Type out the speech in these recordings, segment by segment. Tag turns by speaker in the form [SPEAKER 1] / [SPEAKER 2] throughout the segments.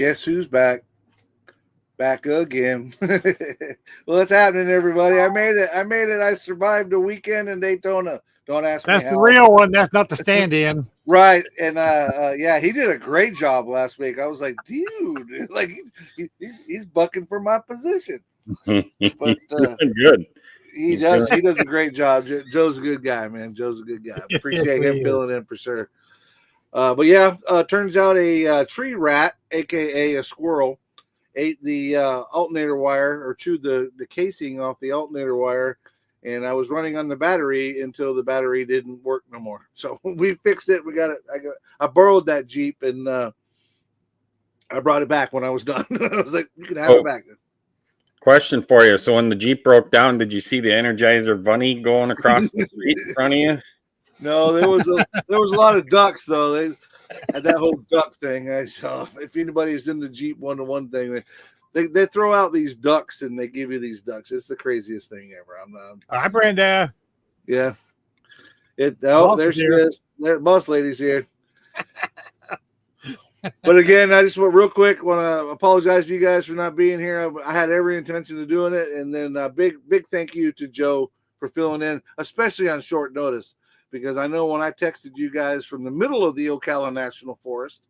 [SPEAKER 1] Guess who's back? Back again. Well, what's happening, everybody? I made it. I survived a weekend in Daytona. Don't ask me how.
[SPEAKER 2] That's the real one. That's not the stand-in.
[SPEAKER 1] Right. And yeah, he did a great job last week. I was like, dude, like he's bucking for my position. But
[SPEAKER 3] good.
[SPEAKER 1] He does a great job. Joe's a good guy, man. Joe's a good guy. Appreciate him filling in for sure. But yeah, turns out a tree rat, aka a squirrel, ate the alternator wire or chewed the casing off the alternator wire, and I was running on the battery until the battery didn't work no more. So we fixed it. We got it. I borrowed that Jeep and I brought it back when I was done. I was like, you can have it back.
[SPEAKER 3] Question for you. So when the Jeep broke down, did you see the Energizer bunny going across the street in front of you?
[SPEAKER 1] No, there was a lot of ducks though. They had that whole duck thing. If anybody's in the Jeep 1-to-1 thing, they throw out these ducks and they give you these ducks. It's the craziest thing ever.
[SPEAKER 2] Hi, Brenda.
[SPEAKER 1] Yeah. There she is. Boss lady's here. But again, I just real quick want to apologize to you guys for not being here. I had every intention of doing it, and then big thank you to Joe for filling in, especially on short notice, because I know when I texted you guys from the middle of the Ocala National Forest,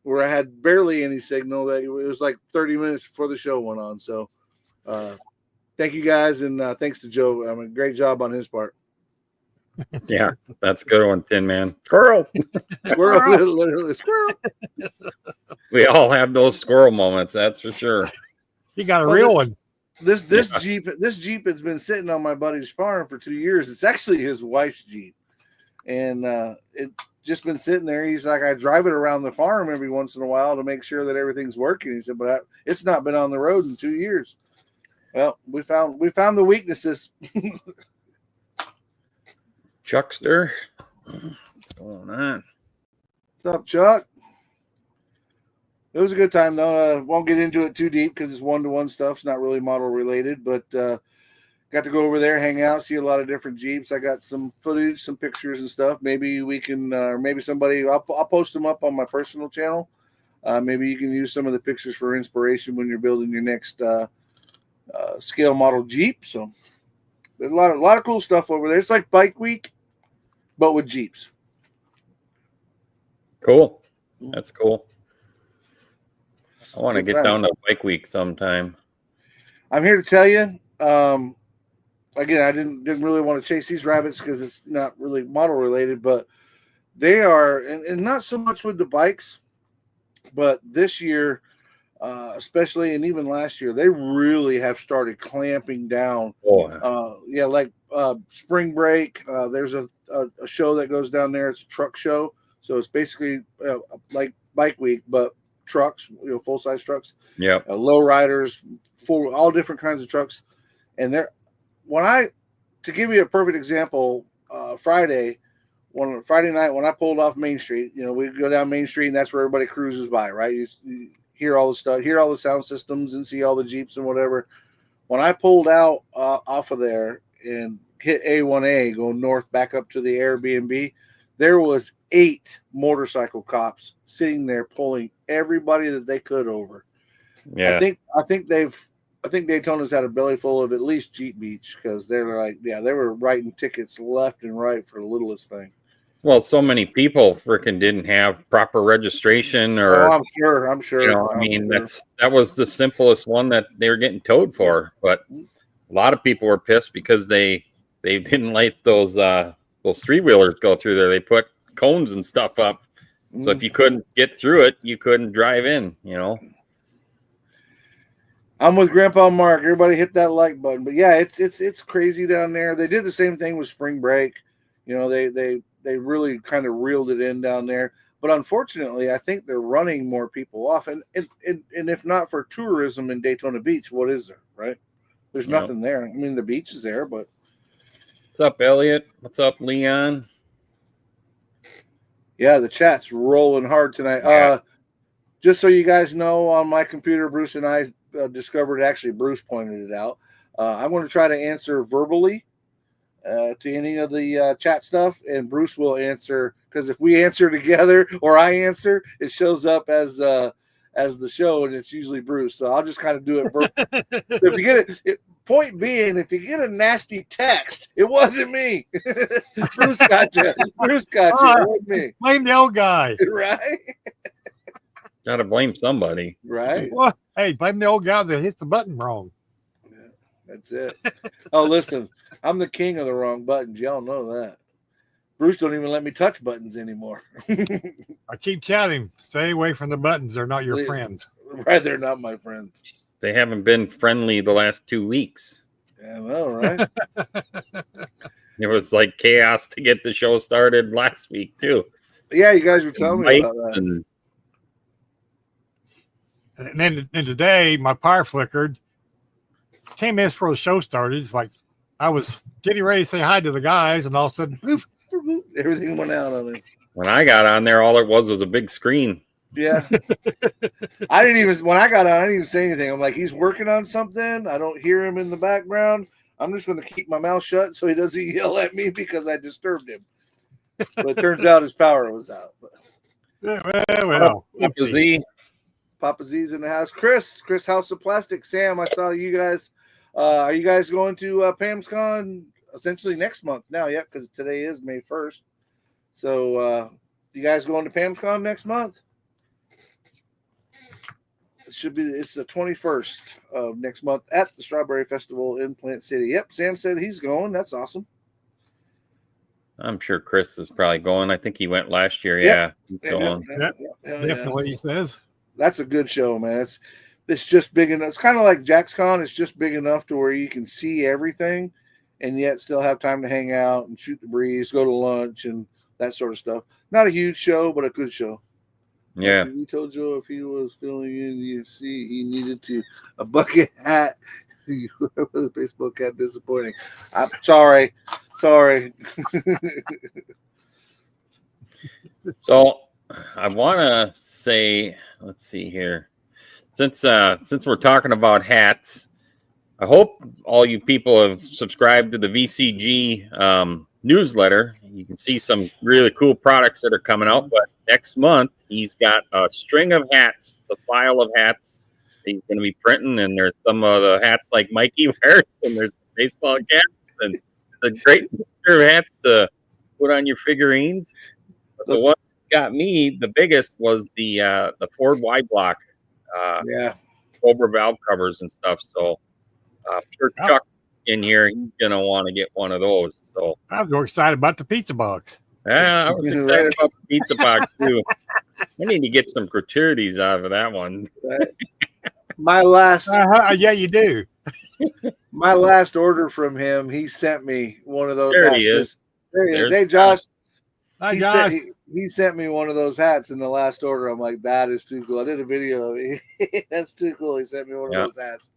[SPEAKER 1] where I had barely any signal, that it was like 30 minutes before the show went on. So thank you guys, and thanks to Joe. A great job on his part.
[SPEAKER 3] Yeah, that's a good one, Tin Man. Squirrel.
[SPEAKER 1] Literally squirrel.
[SPEAKER 3] We all have those squirrel moments, that's for sure.
[SPEAKER 2] You got a real one.
[SPEAKER 1] This Jeep has been sitting on my buddy's farm for 2 years. It's actually his wife's Jeep, and it just been sitting there. He's like, I drive it around the farm every once in a while to make sure that everything's working. He said, but it's not been on the road in 2 years. Well, we found the weaknesses.
[SPEAKER 3] Chuckster, what's going on?
[SPEAKER 1] What's up, Chuck? It was a good time, though. Won't get into it too deep because it's 1-to-1 stuff. It's not really model related, but got to go over there, hang out, see a lot of different Jeeps. I got some footage, some pictures and stuff. Maybe we can, maybe somebody, I'll post them up on my personal channel. Maybe you can use some of the pictures for inspiration when you're building your next scale model Jeep. So there's a lot of cool stuff over there. It's like Bike Week, but with Jeeps.
[SPEAKER 3] Cool. That's cool. I want to get down to Bike Week sometime.
[SPEAKER 1] I'm here to tell you, again, I didn't really want to chase these rabbits because it's not really model related, but they are, and not so much with the bikes, but this year, especially, and even last year, they really have started clamping down. Like Spring Break. There's a show that goes down there. It's a truck show, so it's basically like Bike Week, but trucks, full size trucks.
[SPEAKER 3] Yeah,
[SPEAKER 1] low riders, all different kinds of trucks. And to give you a perfect example, Friday night when I pulled off Main Street, we go down Main Street and that's where everybody cruises by, right? You hear all the stuff, hear all the sound systems, and see all the Jeeps and whatever. When I pulled out off of there and hit A1A, going north back up to the Airbnb, there was 8 motorcycle cops sitting there pulling everybody that they could over.
[SPEAKER 3] Yeah,
[SPEAKER 1] I think Daytona's had a belly full of at least Jeep Beach, because they're like, they were writing tickets left and right for the littlest thing.
[SPEAKER 3] Well, so many people freaking didn't have proper registration, or
[SPEAKER 1] I'm sure.
[SPEAKER 3] That was the simplest one that they were getting towed for. But a lot of people were pissed because they didn't let those 3-wheelers go through there. They put cones and stuff up, so if you couldn't get through it, you couldn't drive in.
[SPEAKER 1] I'm with GrandpaMark. Everybody hit that like button. But yeah, it's crazy down there. They did the same thing with Spring Break. They really kind of reeled it in down there. But unfortunately, I think they're running more people off. And if not for tourism in Daytona Beach, what is there, right? There's nothing there. I mean, the beach is there, but.
[SPEAKER 3] What's up, Elliot? What's up, Leon?
[SPEAKER 1] Yeah, the chat's rolling hard tonight.
[SPEAKER 3] Yeah.
[SPEAKER 1] Just so you guys know, on my computer, Bruce and I discovered, actually Bruce pointed it out. I'm going to try to answer verbally to any of the chat stuff, and Bruce will answer, because if we answer together or I answer, it shows up as as the show, and it's usually Bruce. So I'll just kind of do it. If you get it, point being, if you get a nasty text, it wasn't me. Bruce got you. Bruce got you. It wasn't me.
[SPEAKER 2] Blame the old guy.
[SPEAKER 1] Right?
[SPEAKER 3] Gotta blame somebody.
[SPEAKER 1] Right?
[SPEAKER 2] Well, hey, blame the old guy that hits the button wrong.
[SPEAKER 1] Yeah, that's it. Oh, listen, I'm the king of the wrong buttons. Y'all know that. Bruce don't even let me touch buttons anymore.
[SPEAKER 2] I keep chatting. Stay away from the buttons. They're not your
[SPEAKER 1] Please.
[SPEAKER 2] friends.
[SPEAKER 1] Right? They're not my friends.
[SPEAKER 3] They haven't been friendly the last 2 weeks.
[SPEAKER 1] Yeah, I know, right?
[SPEAKER 3] It was like chaos to get the show started last week too.
[SPEAKER 1] Yeah, you guys were telling me
[SPEAKER 3] Mike
[SPEAKER 1] about that.
[SPEAKER 2] And then today, my power flickered. 10 minutes before the show started, it's like I was getting ready to say hi to the guys, and all of a sudden, poof.
[SPEAKER 1] Everything went out on it.
[SPEAKER 3] When I got on there, all it was a big screen.
[SPEAKER 1] Yeah. I didn't even, when I got on, I didn't even say anything. I'm like, he's working on something. I don't hear him in the background. I'm just going to keep my mouth shut so he doesn't yell at me because I disturbed him. But it turns out his power was out. But
[SPEAKER 2] Well,
[SPEAKER 3] Papa Z,
[SPEAKER 1] Papa Z's in the house. Chris House of Plastic. Sam, I saw you guys. Are you guys going to Pam's Con essentially next month now? Yeah, because today is May 1st. So you guys going to Pam's Con next month? It's the 21st of next month at the Strawberry Festival in Plant City. Yep, Sam said he's going. That's awesome.
[SPEAKER 3] I'm sure Chris is probably going. I think he went last year.
[SPEAKER 1] Yep.
[SPEAKER 3] Yeah, he's going.
[SPEAKER 2] definitely, he says.
[SPEAKER 1] That's a good show, man. It's just big enough. It's kind of like Jack's Con. It's just big enough to where you can see everything and yet still have time to hang out and shoot the breeze, go to lunch, and that sort of stuff. Not a huge show, but a good show.
[SPEAKER 3] Yeah.
[SPEAKER 1] We told Joe if he was filling in the UFC, he needed a bucket hat. The baseball cap disappointing. I'm sorry.
[SPEAKER 3] So I want to say, let's see here. Since we're talking about hats, I hope all you people have subscribed to the VCG newsletter. You can see some really cool products that are coming out. But next month, he's got a string of hats, a file of hats he's going to be printing. And there's some of the hats like Mikey wears, and there's baseball caps, and the great picture of hats to put on your figurines. But the one that got me the biggest was the Ford Y Block. Cobra valve covers and stuff. So sure Chuck in here, he's gonna want to get one of those. So
[SPEAKER 2] I'm more excited about the pizza box.
[SPEAKER 3] Yeah, I was excited about the pizza box too. I need to get some gratuities out of that one.
[SPEAKER 1] My last,
[SPEAKER 2] yeah, you do.
[SPEAKER 1] My last order from him, he sent me one of those.
[SPEAKER 3] There
[SPEAKER 1] hats.
[SPEAKER 3] he is.
[SPEAKER 1] There he is. Hey, Josh.
[SPEAKER 2] Hi, Josh.
[SPEAKER 1] He sent me one of those hats in the last order. I'm like, that is too cool. I did a video of it. That's too cool. He sent me one of those hats.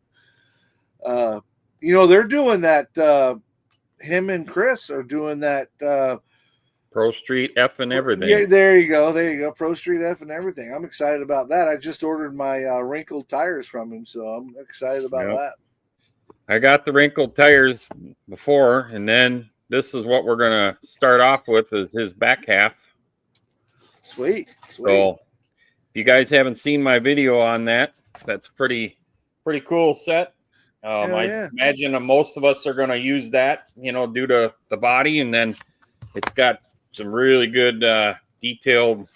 [SPEAKER 1] They're doing that. Him and Chris are doing that.
[SPEAKER 3] Pro Street F and everything.
[SPEAKER 1] Yeah, there you go. Pro Street F and everything. I'm excited about that. I just ordered my wrinkled tires from him, so I'm excited about that.
[SPEAKER 3] I got the wrinkled tires before, and then this is what we're gonna start off with is his back half.
[SPEAKER 1] Sweet.
[SPEAKER 3] So if you guys haven't seen my video on that, that's pretty cool set. I imagine most of us are going to use that, due to the body, and then it's got some really good detailed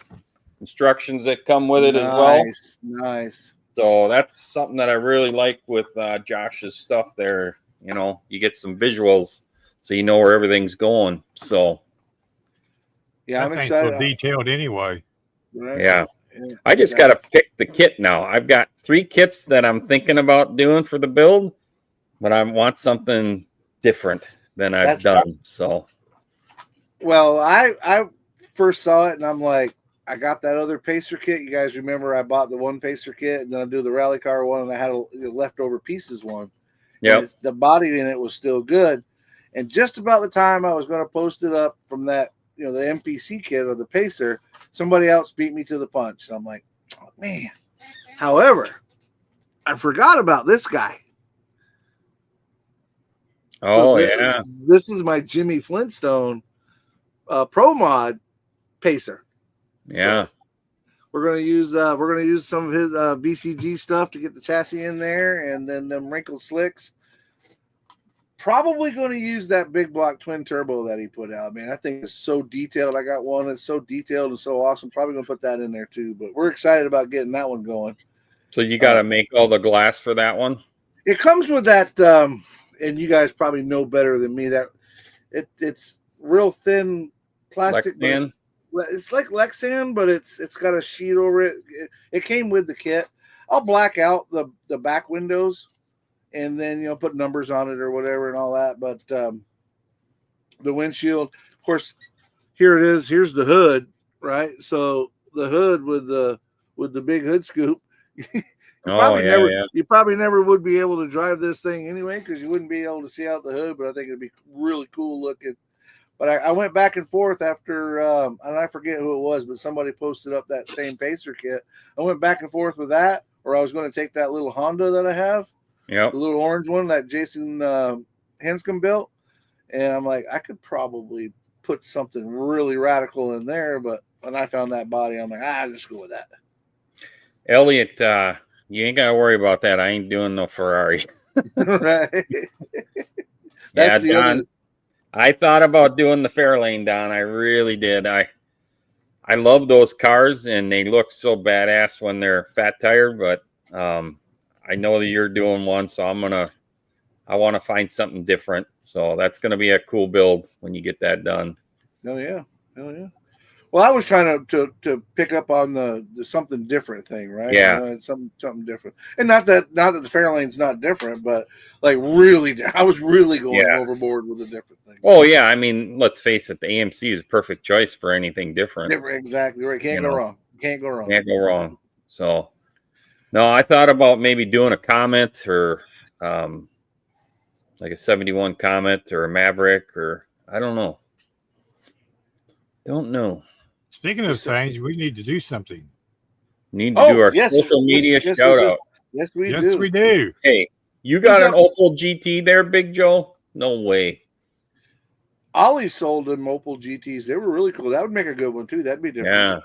[SPEAKER 3] instructions that come with it as well.
[SPEAKER 1] Nice.
[SPEAKER 3] So that's something that I really like with Josh's stuff there. You get some visuals so you know where everything's going. So
[SPEAKER 1] yeah, I'm excited.
[SPEAKER 2] So detailed anyway.
[SPEAKER 1] Right?
[SPEAKER 3] Yeah. I just got to pick the kit now. I've got 3 kits that I'm thinking about doing for the build, but I want something different than I've done. So,
[SPEAKER 1] well, I first saw it and I'm like, I got that other Pacer kit. You guys remember I bought the one Pacer kit and then I do the rally car one and I had a leftover pieces one.
[SPEAKER 3] Yeah.
[SPEAKER 1] The body in it was still good. And just about the time I was going to post it up from that, the MPC kit of the Pacer, somebody else beat me to the punch. And I'm like, oh, man. However, I forgot about this guy.
[SPEAKER 3] Oh,
[SPEAKER 1] This is my Jimmy Flintstone Pro Mod Pacer.
[SPEAKER 3] Yeah.
[SPEAKER 1] So We're gonna use some of his BCG stuff to get the chassis in there, and then them wrinkled slicks. Probably going to use that big block twin turbo that he put out, man. I think it's so detailed. I got one that's so detailed and so awesome. Probably going to put that in there too. But we're excited about getting that one going.
[SPEAKER 3] So you got to make all the glass for that one?
[SPEAKER 1] It comes with that, and you guys probably know better than me, that it's real thin plastic.
[SPEAKER 3] Lexan?
[SPEAKER 1] It's like Lexan, but it's got a sheet over it. It came with the kit. I'll black out the back windows and then, put numbers on it or whatever and all that. But the windshield, of course, here it is. Here's the hood, right? So the hood with the big hood scoop. You probably never would be able to drive this thing anyway, because you wouldn't be able to see out the hood. But I think it'd be really cool looking. But I went back and forth after, and I forget who it was, but somebody posted up that same Pacer kit. I went back and forth with that, or I was going to take that little Honda that I have, the little orange one that Jason Henscombe built, and I'm like, I could probably put something really radical in there. But when I found that body, I'm like, I'll just go with that.
[SPEAKER 3] Elliot, you ain't got to worry about that. I ain't doing no Ferrari.
[SPEAKER 1] Right.
[SPEAKER 3] Yeah, Don. I thought about doing the Fairlane, Don. I really did. I love those cars, and they look so badass when they're fat tired. But I know that you're doing one, so I want to find something different. So that's gonna be a cool build when you get that done.
[SPEAKER 1] Oh yeah, Well, I was trying to pick up on the something different thing, right?
[SPEAKER 3] Yeah,
[SPEAKER 1] something different, and not that the Fairlane's not different, but like really, I was really going overboard with a different thing.
[SPEAKER 3] Oh yeah, I mean, let's face it, the AMC is a perfect choice for anything different.
[SPEAKER 1] Exactly right. Can't go wrong. Can't go wrong.
[SPEAKER 3] So, no, I thought about maybe doing a Comet or like a 71 Comet or a Maverick, or I don't know.
[SPEAKER 2] Speaking of things, we need to do something.
[SPEAKER 3] We need to do our social media shout out.
[SPEAKER 1] Yes, we do.
[SPEAKER 2] Yes, we do.
[SPEAKER 3] Hey, you got an Opel GT there, Big Joe? No way.
[SPEAKER 1] Ollie sold them Opel GTs. They were really cool. That would make a good one too. That'd be different.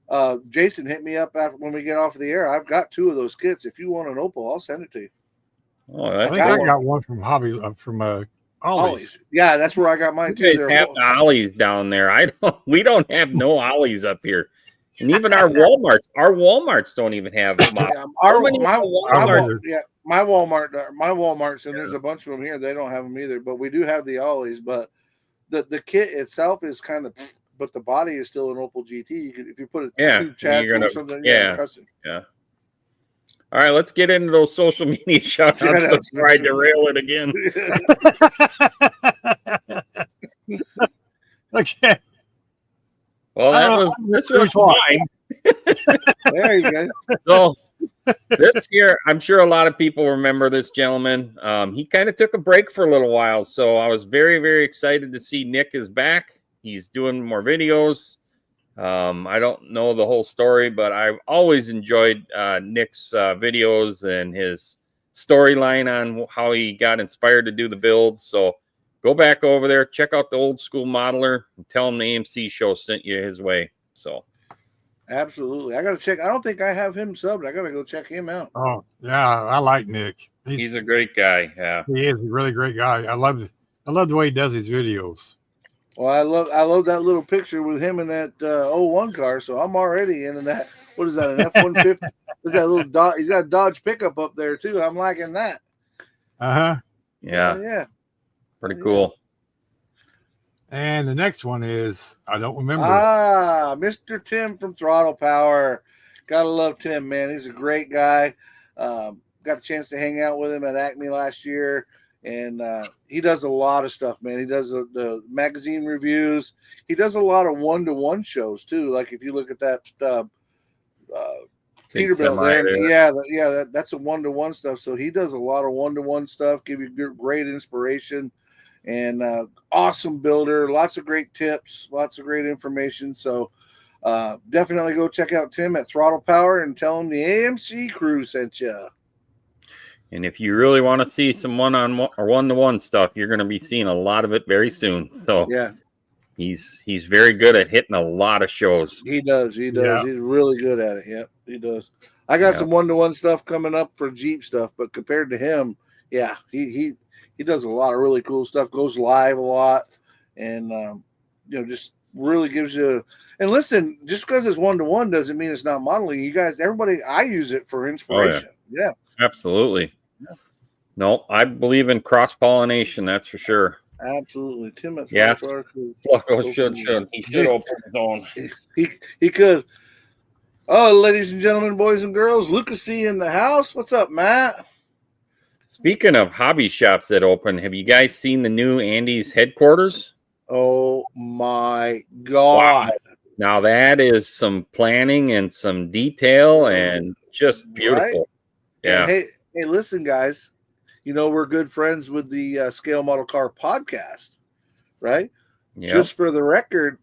[SPEAKER 1] Yeah. Jason hit me up after when we get off the air. I've got 2 of those kits. If you want an Opel, I'll send it to you.
[SPEAKER 3] Oh,
[SPEAKER 2] I think I got one from Hobby from Ollie's.
[SPEAKER 1] Yeah, that's where I got mine too.
[SPEAKER 3] You guys have the Ollies down there. We don't have no Ollies up here. And even our Walmarts don't even have them.
[SPEAKER 1] My Walmarts, and there's a bunch of them here. They don't have them either, but we do have the Ollies. But the kit itself is kind of, but the body is still an Opel GT. You could, if you put a 2 chassis or something, custom.
[SPEAKER 3] Yeah. All right, let's get into those social media shout outs. Let's try to derail it again.
[SPEAKER 2] Okay.
[SPEAKER 3] Well, this was mine.
[SPEAKER 1] There you go.
[SPEAKER 3] So this year, I'm sure a lot of people remember this gentleman. He kind of took a break for a little while, so I was very, very excited to see Nick is back. He's doing more videos. I don't know the whole story, but I've always enjoyed Nick's videos and his storyline on how he got inspired to do the builds. So go back over there, check out the Old School Modeler, and tell him the AMC show sent you his way. So
[SPEAKER 1] absolutely, I got to check. I don't think I have him subbed. I got to go check him out.
[SPEAKER 2] Oh yeah, I like Nick.
[SPEAKER 3] He's a great guy. Yeah,
[SPEAKER 2] he is a really great guy. I love the way he does his videos.
[SPEAKER 1] Well, I love that little picture with him in that 01 car. So I'm already into that. What is that? An F-150? Is that little Dodge? He's got a Dodge pickup up there too. I'm liking that.
[SPEAKER 2] Yeah.
[SPEAKER 1] Yeah.
[SPEAKER 3] Pretty cool.
[SPEAKER 2] And the next one is I don't remember.
[SPEAKER 1] Mr. Tim from Throttle Power. Gotta love Tim, man. He's a great guy. Got a chance to hang out with him at Acme last year. And he does a lot of stuff, man. He does the magazine reviews. He does a lot of one-to-one shows too. Like if you look at that Peterbilt there, that's a one-to-one stuff. So he does a lot of one-to-one stuff. Give you great inspiration, and awesome builder. Lots of great tips. Lots of great information. So definitely go check out Tim at Throttle Power and tell him the AMC crew sent you.
[SPEAKER 3] And if you really want to see some one-on-one or one-to-one stuff, you're going to be seeing a lot of it very soon. So He's very good at hitting a lot of shows.
[SPEAKER 1] He does.
[SPEAKER 2] Yeah.
[SPEAKER 1] He's really good at it. Yep, he does. I got some 1-to-1 stuff coming up for Jeep stuff, but compared to him, yeah, he does a lot of really cool stuff. Goes live a lot, and just really gives you. And listen, just because it's 1-to-1 doesn't mean it's not modeling. You guys, everybody, I use it for inspiration. Yeah,
[SPEAKER 3] absolutely. Yeah. No, I believe in cross pollination. That's for sure.
[SPEAKER 1] Absolutely, Tim.
[SPEAKER 3] Yes, Flacco should. He should open his own.
[SPEAKER 1] He could. Oh, ladies and gentlemen, boys and girls, Lucas C in the house. What's up, Matt?
[SPEAKER 3] Speaking of hobby shops that open, have you guys seen the new Andy's headquarters?
[SPEAKER 1] Oh my God!
[SPEAKER 3] Wow. Now that is some planning and some detail and just beautiful. Right? Yeah.
[SPEAKER 1] And hey, listen, guys. We're good friends with the Scale Model Car podcast, right? Yep. Just for the record,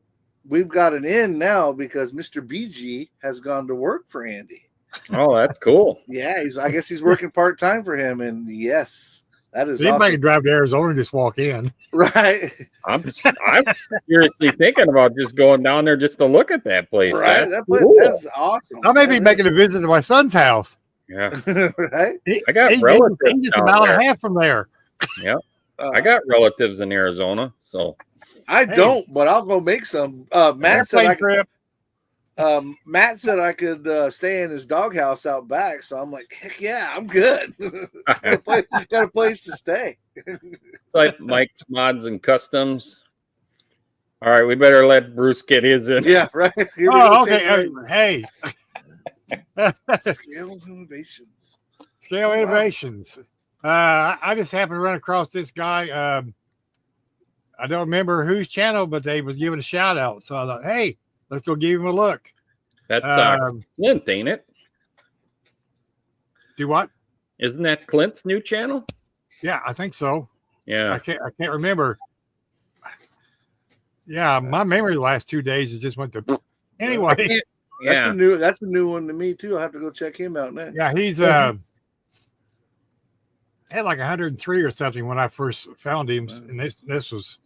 [SPEAKER 1] we've got an in now because Mr. BG has gone to work for Andy.
[SPEAKER 3] Oh, that's cool.
[SPEAKER 1] Yeah, I guess he's working part-time for him, and yes, that is
[SPEAKER 2] anybody
[SPEAKER 1] awesome.
[SPEAKER 2] Can drive to Arizona and just walk in.
[SPEAKER 1] Right.
[SPEAKER 3] I'm seriously thinking about just going down there just to look at that place.
[SPEAKER 1] Right.
[SPEAKER 3] That's
[SPEAKER 1] cool. That's awesome.
[SPEAKER 2] I may be making a visit to my son's house.
[SPEAKER 3] Yeah.
[SPEAKER 1] Right.
[SPEAKER 3] I got relatives.
[SPEAKER 2] He's just a mile and a half from there.
[SPEAKER 3] Yeah. I got relatives in Arizona, so
[SPEAKER 1] I don't, but I'll go make some. Matt said I could stay in his doghouse out back, so I'm like, heck yeah, I'm good. got a place to stay.
[SPEAKER 3] It's like Mike's Mods and Customs. All right, we better let Bruce get his in.
[SPEAKER 1] Yeah, right.
[SPEAKER 2] Okay. Hey.
[SPEAKER 1] Scale Innovations.
[SPEAKER 2] Scale Innovations. I just happened to run across this guy. I don't remember whose channel, but they was giving a shout out. So I thought, hey, let's go give him a look.
[SPEAKER 3] That's Clent, ain't it?
[SPEAKER 2] Do what?
[SPEAKER 3] Isn't that Clent's new channel?
[SPEAKER 2] Yeah, I think so.
[SPEAKER 3] Yeah.
[SPEAKER 2] I can't remember. Yeah, my memory the last 2 days it just went to anyway.
[SPEAKER 3] Yeah.
[SPEAKER 1] That's a new one to me too. I'll have to go check him out next.
[SPEAKER 2] Yeah, he's had like 103 or something when I first found him, and this was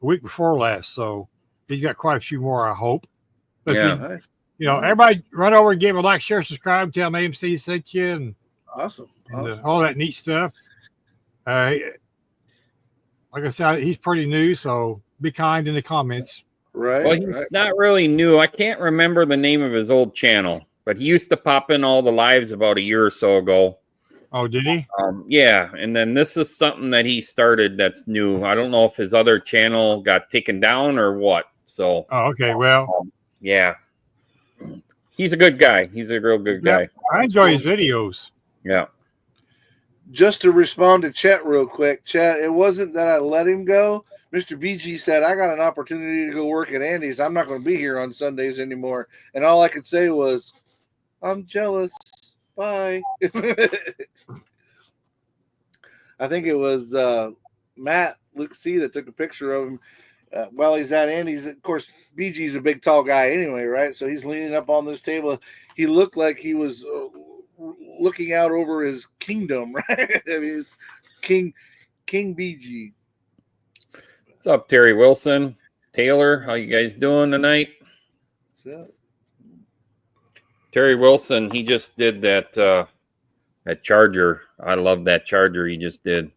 [SPEAKER 2] a week before last, so he's got quite a few more, I hope. But
[SPEAKER 3] yeah,
[SPEAKER 2] everybody run over and give him a like, share, subscribe, tell him AMC sent you, and
[SPEAKER 1] awesome.
[SPEAKER 2] All that neat stuff. Like I said, he's pretty new, so be kind in the comments.
[SPEAKER 1] Right.
[SPEAKER 3] Well, he's not really new. I can't remember the name of his old channel, but he used to pop in all the lives about a year or so ago.
[SPEAKER 2] Oh, did he?
[SPEAKER 3] Yeah, and then this is something that he started that's new. I don't know if his other channel got taken down or what. So.
[SPEAKER 2] Oh, okay. Well.
[SPEAKER 3] Yeah. He's a good guy. He's a real good guy.
[SPEAKER 2] I enjoy his videos.
[SPEAKER 3] Yeah.
[SPEAKER 1] Just to respond to Chet real quick, Chet, it wasn't that I let him go. Mr. BG said, I got an opportunity to go work at Andy's. I'm not going to be here on Sundays anymore. And all I could say was, I'm jealous. Bye. I think it was Matt, Luke C, that took a picture of him while he's at Andy's. Of course, BG's a big, tall guy anyway, right? So he's leaning up on this table. He looked like he was looking out over his kingdom, right? I mean, it's King BG.
[SPEAKER 3] What's up, Terry Wilson? Taylor, how you guys doing tonight?
[SPEAKER 1] What's up?
[SPEAKER 3] Terry Wilson, he just did that charger. I love that charger he just did.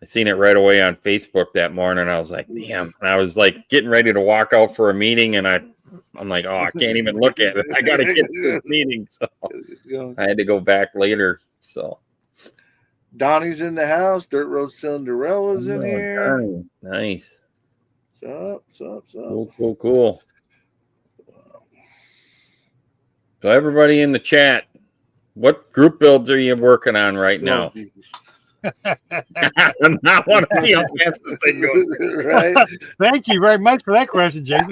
[SPEAKER 3] I seen it right away on Facebook that morning. I was like, damn. And I was like getting ready to walk out for a meeting, and I'm like, oh, I can't even look at it. I got to get to this meeting. So I had to go back later. So
[SPEAKER 1] Donnie's in the house. Dirt Road Cinderella's in here.
[SPEAKER 3] Donnie. Nice.
[SPEAKER 1] What's up?
[SPEAKER 3] Cool. So everybody in the chat, what group builds are you working on right now? I do not want to see how fast this thing goes.
[SPEAKER 1] Right?
[SPEAKER 2] Thank you very much for that question, Jason.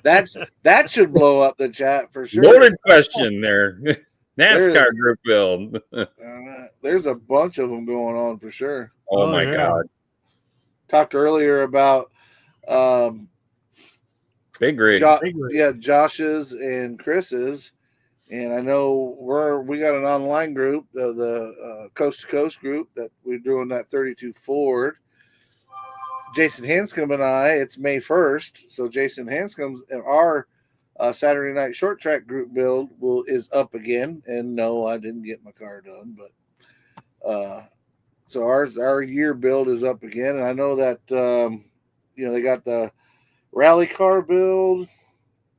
[SPEAKER 1] That should blow up the chat for sure.
[SPEAKER 3] Loaded question there. NASCAR group build.
[SPEAKER 1] There's a bunch of them going on for sure.
[SPEAKER 3] Oh my God.
[SPEAKER 1] Talked earlier about
[SPEAKER 3] Big rig.
[SPEAKER 1] Yeah, Josh's and Chris's. And I know we got an online group, the Coast to Coast group that we're doing that 32 Ford. Jason Hanscom and I, it's May 1st. So Jason Hanscom's and our Saturday night short track group build is up again. And no, I didn't get my car done, but so our year build is up again. And I know that they got the rally car build.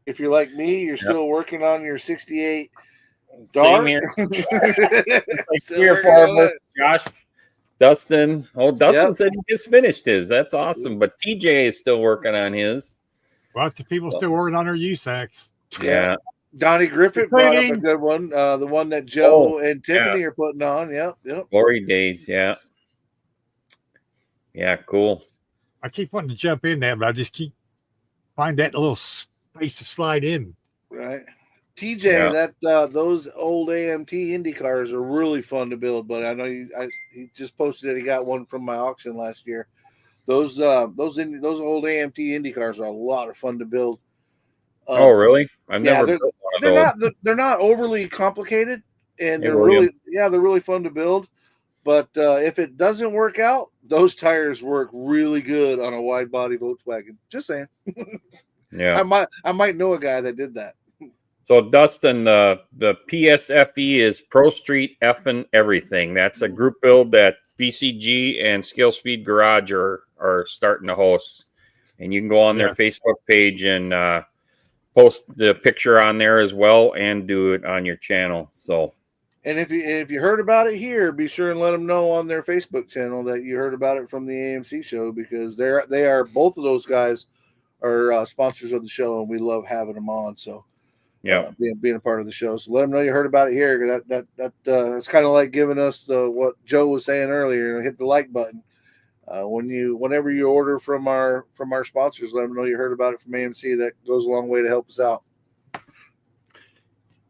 [SPEAKER 1] If you're like me, you're still working on your 68 Dart.
[SPEAKER 3] Same here. Like 3 or 4 of us, Josh, Dustin. Oh, Dustin said he just finished his. That's awesome. But TJ is still working on his.
[SPEAKER 2] Lots of people still working on their USACs.
[SPEAKER 3] Yeah.
[SPEAKER 1] Donnie Griffith brought up a good one. The one that Joe and Tiffany are putting on. Yep.
[SPEAKER 3] Glory days. Yeah. Yeah. Cool.
[SPEAKER 2] I keep wanting to jump in there, but I just keep find that little space to slide in.
[SPEAKER 1] Right. TJ, those old AMT Indy cars are really fun to build, but I know he just posted that he got one from my auction last year. Those old AMT Indy cars are a lot of fun to build.
[SPEAKER 3] Oh, really? I've never built one of those.
[SPEAKER 1] They're not overly complicated, and they're really fun to build. But if it doesn't work out, those tires work really good on a wide body Volkswagen. Just saying.
[SPEAKER 3] Yeah,
[SPEAKER 1] I might know a guy that did that.
[SPEAKER 3] So Dustin, the PSFE is Pro Street Effin' Everything. That's a group build that VCG and Skill Speed Garage are starting to host, and you can go on their Facebook page and post the picture on there as well, and do it on your channel. So,
[SPEAKER 1] and if you heard about it here, be sure and let them know on their Facebook channel that you heard about it from the AMC show, because they are both of those guys are sponsors of the show, and we love having them on. So, being a part of the show. So let them know you heard about it here. That's kind of like giving us what Joe was saying earlier. Hit the like button whenever you order from our sponsors. Let them know you heard about it from AMC. That goes a long way to help us out.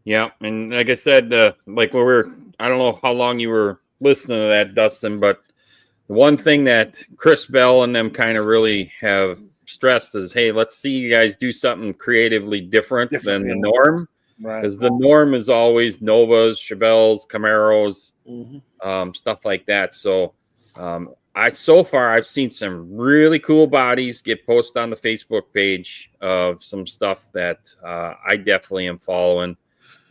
[SPEAKER 3] Yeah, and like I said, I don't know how long you were listening to that, Dustin, but the one thing that Chris Bell and them kind of really have stressed is, hey, let's see you guys do something creatively different than the norm, because the norm is always Novas, Chevelles, Camaros, stuff like that. So I've seen some really cool bodies get posted on the Facebook page of some stuff that I definitely am following.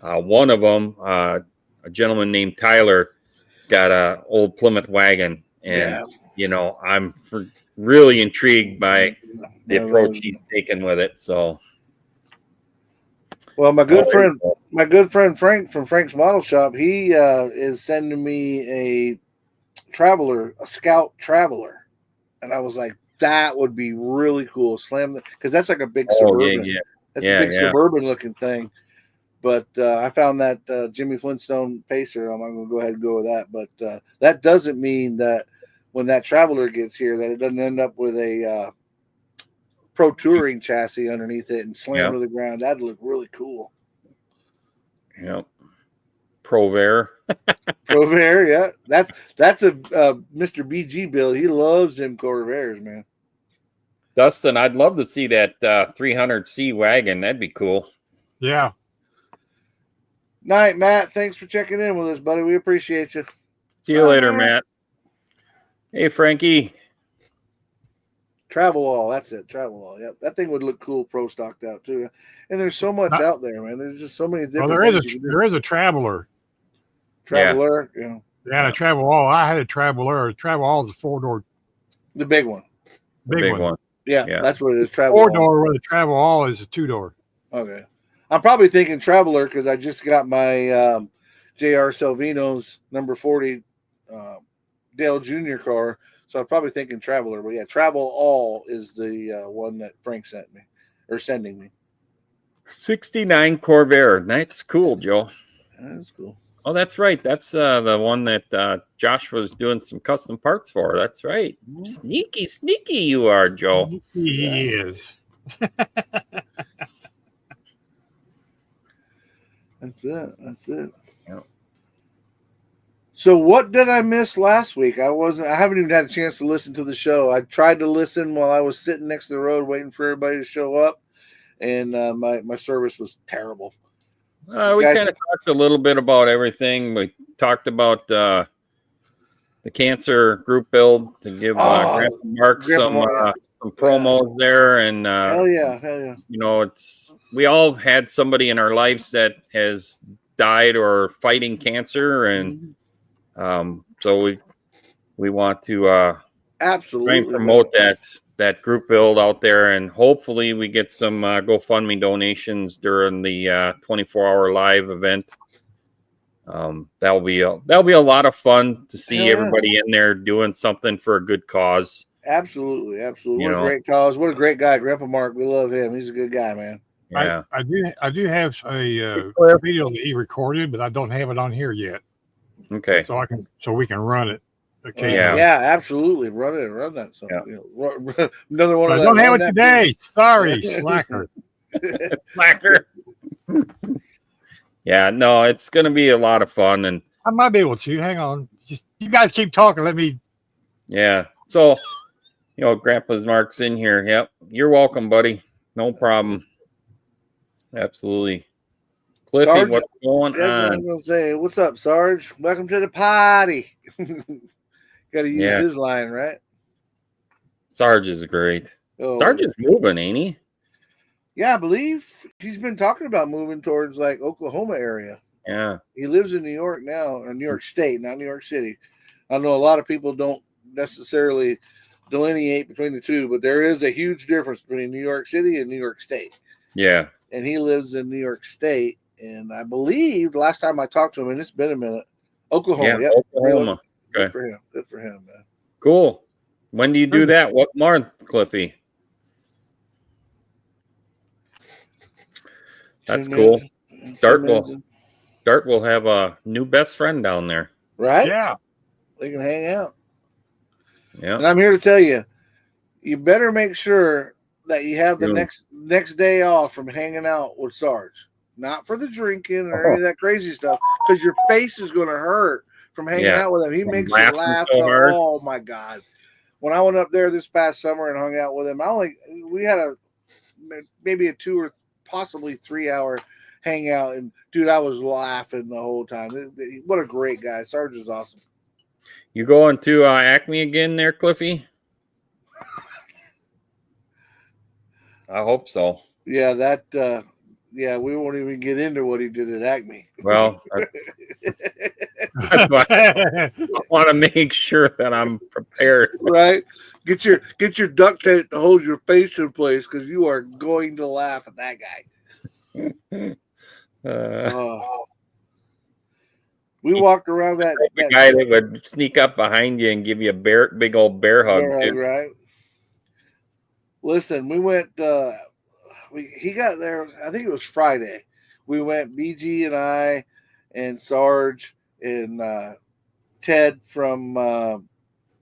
[SPEAKER 3] One of them, a gentleman named Tyler, has got a old Plymouth wagon, and I'm really intrigued by the approach he's taken with it. So,
[SPEAKER 1] well, my good friend Frank from Frank's Model Shop, he is sending me a Scout Traveler, and I was like, that would be really cool. Because that's like a big Suburban. That's a big Suburban looking thing. But I found that Jimmy Flintstone Pacer. I'm going to go ahead and go with that. But that doesn't mean that when that Traveler gets here, that it doesn't end up with a Pro Touring chassis underneath it and slam to the ground. That'd look really cool.
[SPEAKER 3] Yep. Prover.
[SPEAKER 1] Prover, yeah. That's a Mr. BG build. He loves them Corvairs, man.
[SPEAKER 3] Dustin, I'd love to see that 300C wagon. That'd be cool.
[SPEAKER 2] Yeah.
[SPEAKER 1] Night, Matt. Thanks for checking in with us, buddy. We appreciate you.
[SPEAKER 3] See you later, Matt. Hey, Frankie.
[SPEAKER 1] Travel All. That's it. Travel All. Yeah, that thing would look cool pro stocked out too. And there's so much out there, man. There's just so many different.
[SPEAKER 2] Well, there is a Traveler.
[SPEAKER 1] Traveler, yeah.
[SPEAKER 2] Yeah, a Travel All. I had a Traveler. A Travel All is a 4-door.
[SPEAKER 1] The big one.
[SPEAKER 2] Big one.
[SPEAKER 1] Yeah, that's what it is. Travel
[SPEAKER 2] 4-door, where the Travel All is a 2-door.
[SPEAKER 1] Okay. I'm probably thinking Traveler because I just got my J.R. Salvino's number 40 Dale Jr. car. So I'm probably thinking Traveler. But yeah, Travel All is the one that Frank sent me or sending me.
[SPEAKER 3] 69 Corvair. That's cool, Joe.
[SPEAKER 1] That's cool.
[SPEAKER 3] Oh, that's right. That's the one that Josh was doing some custom parts for. That's right. Sneaky you are, Joe.
[SPEAKER 2] He is.
[SPEAKER 1] That's it.
[SPEAKER 3] Yep.
[SPEAKER 1] So what did I miss last week? I haven't even had a chance to listen to the show. I tried to listen while I was sitting next to the road waiting for everybody to show up, and my service was terrible.
[SPEAKER 3] We
[SPEAKER 1] Guys-
[SPEAKER 3] kind of talked a little bit about everything. We talked about the cancer group build to give GrandpaMark some promos there, and
[SPEAKER 1] hell yeah.
[SPEAKER 3] you know, we all had somebody in our lives that has died or fighting cancer, and so we want to
[SPEAKER 1] Absolutely
[SPEAKER 3] try and promote that group build out there, and hopefully we get some GoFundMe donations during the 24-hour live event. That'll be a lot of fun to see everybody in there doing something for a good cause.
[SPEAKER 1] Absolutely. What a great cause. What a great guy, GrandpaMark. We love him. He's a good guy, man.
[SPEAKER 3] Yeah,
[SPEAKER 2] I do have a video that he recorded, but I don't have it on here yet.
[SPEAKER 3] Okay.
[SPEAKER 2] So we can run it.
[SPEAKER 3] Yeah.
[SPEAKER 1] Yeah, absolutely. Run that. So another one.
[SPEAKER 2] But I don't have it today. Sorry, slacker.
[SPEAKER 3] Slacker. Yeah, no, it's gonna be a lot of fun, and
[SPEAKER 2] I might be able to. Hang on, just you guys keep talking. Let me.
[SPEAKER 3] Yeah. So, Grandpa's Mark's in here. Yep. You're welcome, buddy. No problem. Absolutely. Cliffy,
[SPEAKER 1] Sarge,
[SPEAKER 3] what's going on?
[SPEAKER 1] I was gonna say, what's up, Sarge? Welcome to the party. Got to use his line, right?
[SPEAKER 3] Sarge is great.
[SPEAKER 1] Oh.
[SPEAKER 3] Sarge is moving, ain't he?
[SPEAKER 1] Yeah, I believe he's been talking about moving towards like Oklahoma area.
[SPEAKER 3] Yeah.
[SPEAKER 1] He lives in New York now, or New York State, not New York City. I know a lot of people don't necessarily delineate between the two, but there is a huge difference between New York City and New York State.
[SPEAKER 3] Yeah.
[SPEAKER 1] And he lives in New York State, and I believe the last time I talked to him, and it's been a minute, Oklahoma.
[SPEAKER 3] Yeah, Oklahoma.
[SPEAKER 1] Good for him. Good for him, man.
[SPEAKER 3] Cool. When do you do that? What month, Cliffy? That's cool. Dart will have a new best friend down there.
[SPEAKER 1] Right?
[SPEAKER 2] Yeah.
[SPEAKER 1] They can hang out.
[SPEAKER 3] Yeah.
[SPEAKER 1] And I'm here to tell you, you better make sure that you have the next day off from hanging out with Sarge. Not for the drinking or any of that crazy stuff, because your face is going to hurt from hanging out with him. He makes you laugh. Oh my God. When I went up there this past summer and hung out with him, we had maybe a 2 or possibly 3 hour hangout, and dude, I was laughing the whole time. What a great guy. Sarge is awesome.
[SPEAKER 3] You going to Acme again there, Cliffy? I hope so.
[SPEAKER 1] Yeah, we won't even get into what he did at Acme.
[SPEAKER 3] Well, that's why I want to make sure that I'm prepared.
[SPEAKER 1] Right? Get your duct tape to hold your face in place, because you are going to laugh at that guy. We walked around that
[SPEAKER 3] guy that would sneak up behind you and give you a big old bear hug, too.
[SPEAKER 1] Right? Listen, we went. He got there. I think it was Friday. We went. BG and I, and Sarge and Ted from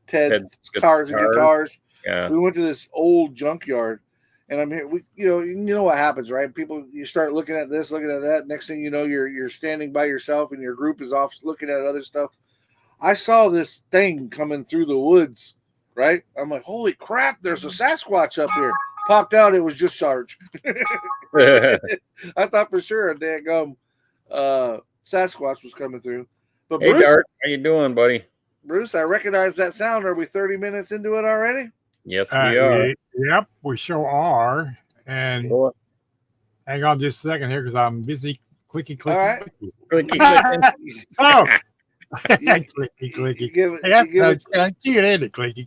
[SPEAKER 1] Ted's Cars and Guitars.
[SPEAKER 3] Yeah.
[SPEAKER 1] We went to this old junkyard, and I'm here. You know what happens, right? People, you start looking at this, looking at that. Next thing you know, you're standing by yourself, and your group is off looking at other stuff. I saw this thing coming through the woods. Right? I'm like, holy crap! There's a Sasquatch up here. Popped out. It was just Sarge. I thought for sure a daggum Sasquatch was coming through. But
[SPEAKER 3] hey,
[SPEAKER 1] Bruce,
[SPEAKER 3] Dart, how you doing, budy?
[SPEAKER 1] Bruce, I recognize that sound. Are we 30 minutes into it already?
[SPEAKER 3] Yes, we are.
[SPEAKER 2] Yep, we sure are. And hang on just a second here, because I'm busy clicky.
[SPEAKER 1] All right.
[SPEAKER 3] Clicky.
[SPEAKER 2] Oh. clicky.
[SPEAKER 1] Give it.
[SPEAKER 2] Clicky.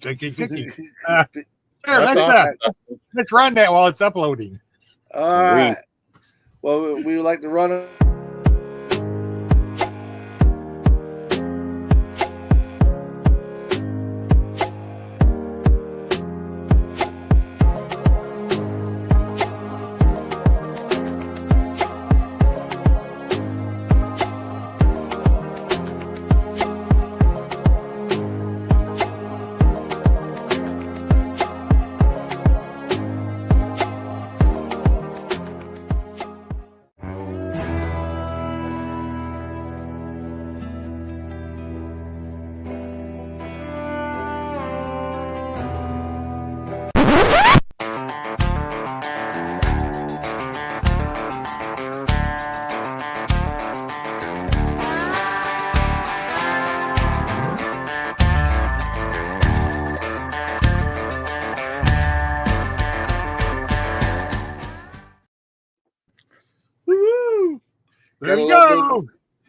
[SPEAKER 2] Let's run that while it's uploading.
[SPEAKER 1] All right. Well, we would like to run it.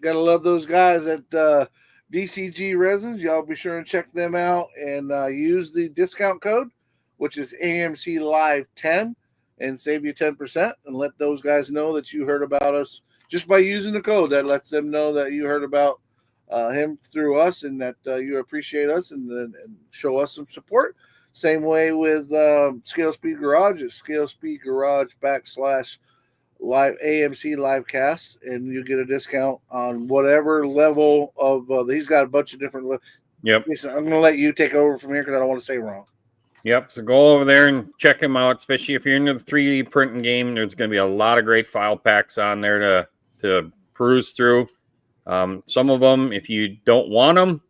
[SPEAKER 1] Gotta love those guys at DCG Resins. Y'all be sure and check them out and use the discount code, which is AMC Live 10, and save you 10%. And let those guys know that you heard about us just by using the code. That lets them know that you heard about him through us and that you appreciate us and show us some support. Same way with Scale Speed Garage. It's Scale Speed Garage / live AMC Live Cast, and you get a discount on whatever level of. He's got a bunch of different.
[SPEAKER 3] Yep.
[SPEAKER 1] I'm going to let you take over from here because I don't want to say wrong.
[SPEAKER 3] Yep. So go over there and check them out, especially if you're into the 3D printing game. There's going to be a lot of great file packs on there to peruse through. Some of them, if you don't want them,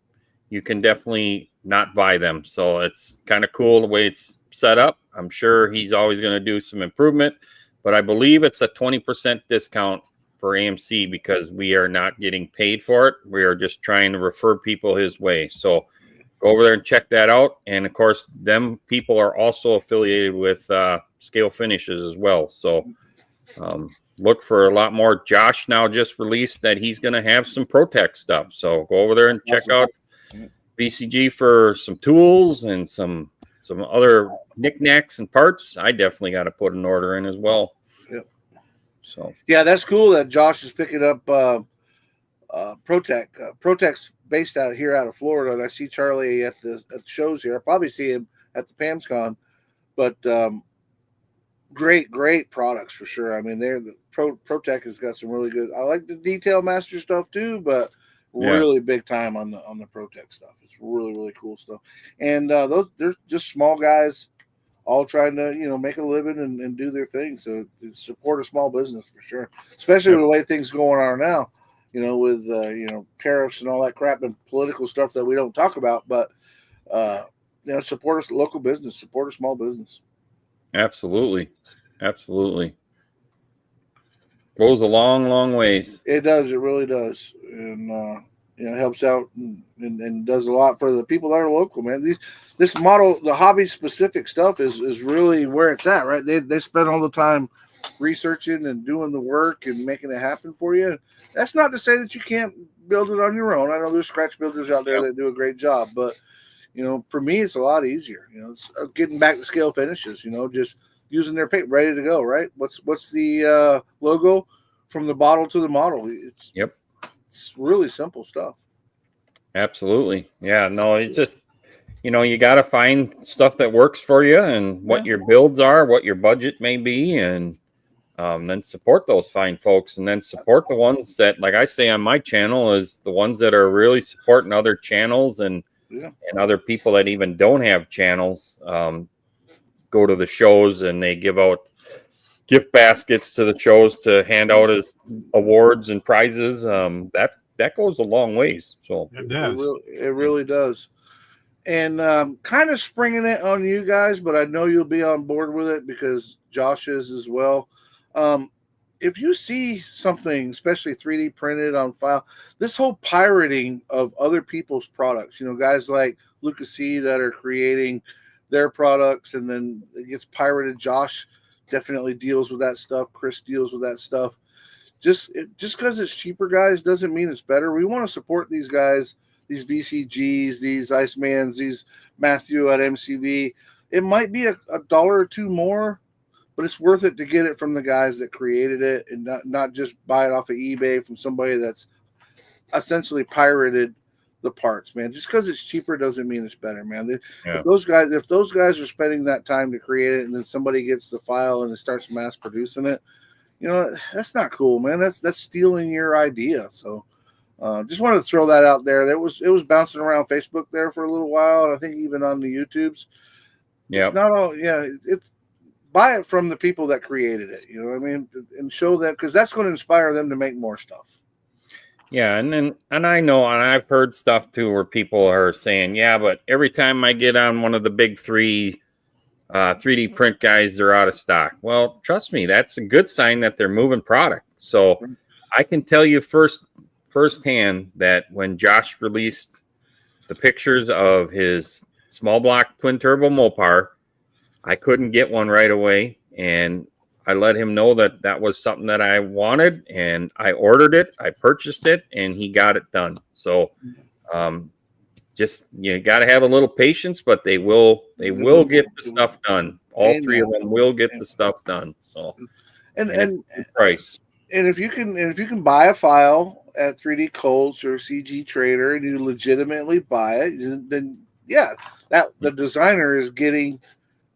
[SPEAKER 3] you can definitely not buy them. So it's kind of cool the way it's set up. I'm sure he's always going to do some improvement, but I believe it's a 20% discount for AMC because we are not getting paid for it. We are just trying to refer people his way. So go over there and check that out. And of course, them people are also affiliated with Scale Finishes as well. So look for a lot more. Josh now just released that he's going to have some ProTech stuff. So go over there and check out VCG for some tools and some other knickknacks and parts. I definitely got to put an order in as well.
[SPEAKER 1] Yep.
[SPEAKER 3] So
[SPEAKER 1] yeah, that's cool that Josh is picking up ProTech. ProTech's based out of Florida, and I see Charlie at the shows here. I probably see him at the PAMSCon, but great products for sure. I mean, the ProTech has got some really good. I like the Detail Master stuff too, but really big time on the ProTech stuff. It's really cool stuff. And they're just small guys, all trying to make a living and do their thing. So support a small business for sure, especially with the way things going on now. With tariffs and all that crap and political stuff that we don't talk about, but support a local business, support a small business.
[SPEAKER 3] Absolutely. Goes a long ways.
[SPEAKER 1] It does. It really does. And, helps out and does a lot for the people that are local, man. This model, the hobby specific stuff is really where it's at, right? They spend all the time researching and doing the work and making it happen for you. That's not to say that you can't build it on your own. I know there's scratch builders out there that do a great job, but for me, it's a lot easier. It's getting back to Scale Finishes, just using their paint ready to go, right? What's the logo from the bottle to the model? It's really simple stuff.
[SPEAKER 3] Absolutely. Yeah, no, it's just, you got to find stuff that works for you and what your builds are, what your budget may be, and then support those fine folks, and then support the ones that, like I say on my channel, is the ones that are really supporting other channels and other people that even don't have channels. Go to the shows and they give out gift baskets to the shows to hand out as awards and prizes. That goes a long ways. So
[SPEAKER 2] it does.
[SPEAKER 1] It really does. And kind of springing it on you guys, but I know you'll be on board with it because Josh is as well. If you see something, especially 3D printed on file, this whole pirating of other people's products, guys like Lucas C that are creating their products and then it gets pirated. Josh definitely deals with that stuff. Chris deals with that stuff. Just because it's cheaper, guys, doesn't mean it's better. We want to support these guys, these VCGs, these Icemans, these Matthew at MCV. It might be a dollar or two more, but it's worth it to get it from the guys that created it and not just buy it off of eBay from somebody that's essentially pirated the parts, man. Just because it's cheaper doesn't mean it's better, man. If those guys are spending that time to create it and then somebody gets the file and it starts mass producing it, that's not cool, man. That's stealing your idea. So just wanted to throw that out there. It was bouncing around Facebook there for a little while, and I think even on the YouTubes. It's not all it's buy it from the people that created it, you know what I mean? And show that, because that's going to inspire them to make more stuff.
[SPEAKER 3] Yeah, and I know, and I've heard stuff too where people are saying, yeah, but every time I get on one of the big three 3D print guys, they're out of stock. Well, trust me, that's a good sign that they're moving product. So I can tell you firsthand that when Josh released the pictures of his small block twin turbo Mopar, I couldn't get one right away, and I let him know that that was something that I wanted, and I ordered it, I purchased it, and he got it done. So, just you got to have a little patience, but they will get the stuff done. All three of them will get the stuff done. So,
[SPEAKER 1] and
[SPEAKER 3] price.
[SPEAKER 1] And if you can buy a file at 3D Colts or CG Trader and you legitimately buy it, then yeah, that the designer is getting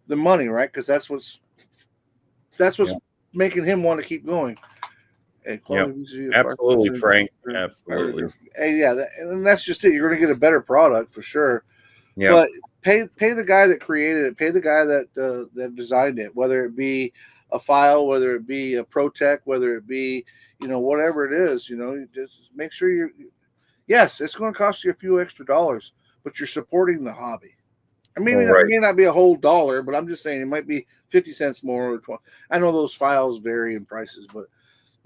[SPEAKER 1] the money, right? Because that's what's making him want to keep going. Hey,
[SPEAKER 3] absolutely, Frank. Absolutely.
[SPEAKER 1] Hey, yeah, and that's just it. You're going to get a better product for sure.
[SPEAKER 3] Yeah.
[SPEAKER 1] But pay the guy that created it. Pay the guy that designed it. Whether it be a file, whether it be a ProTech, whether it be whatever it is. Just make sure yes, it's going to cost you a few extra dollars, but you're supporting the hobby. I mean, it may not be a whole dollar, but I'm just saying it might be 50 cents more or 20. I know those files vary in prices, but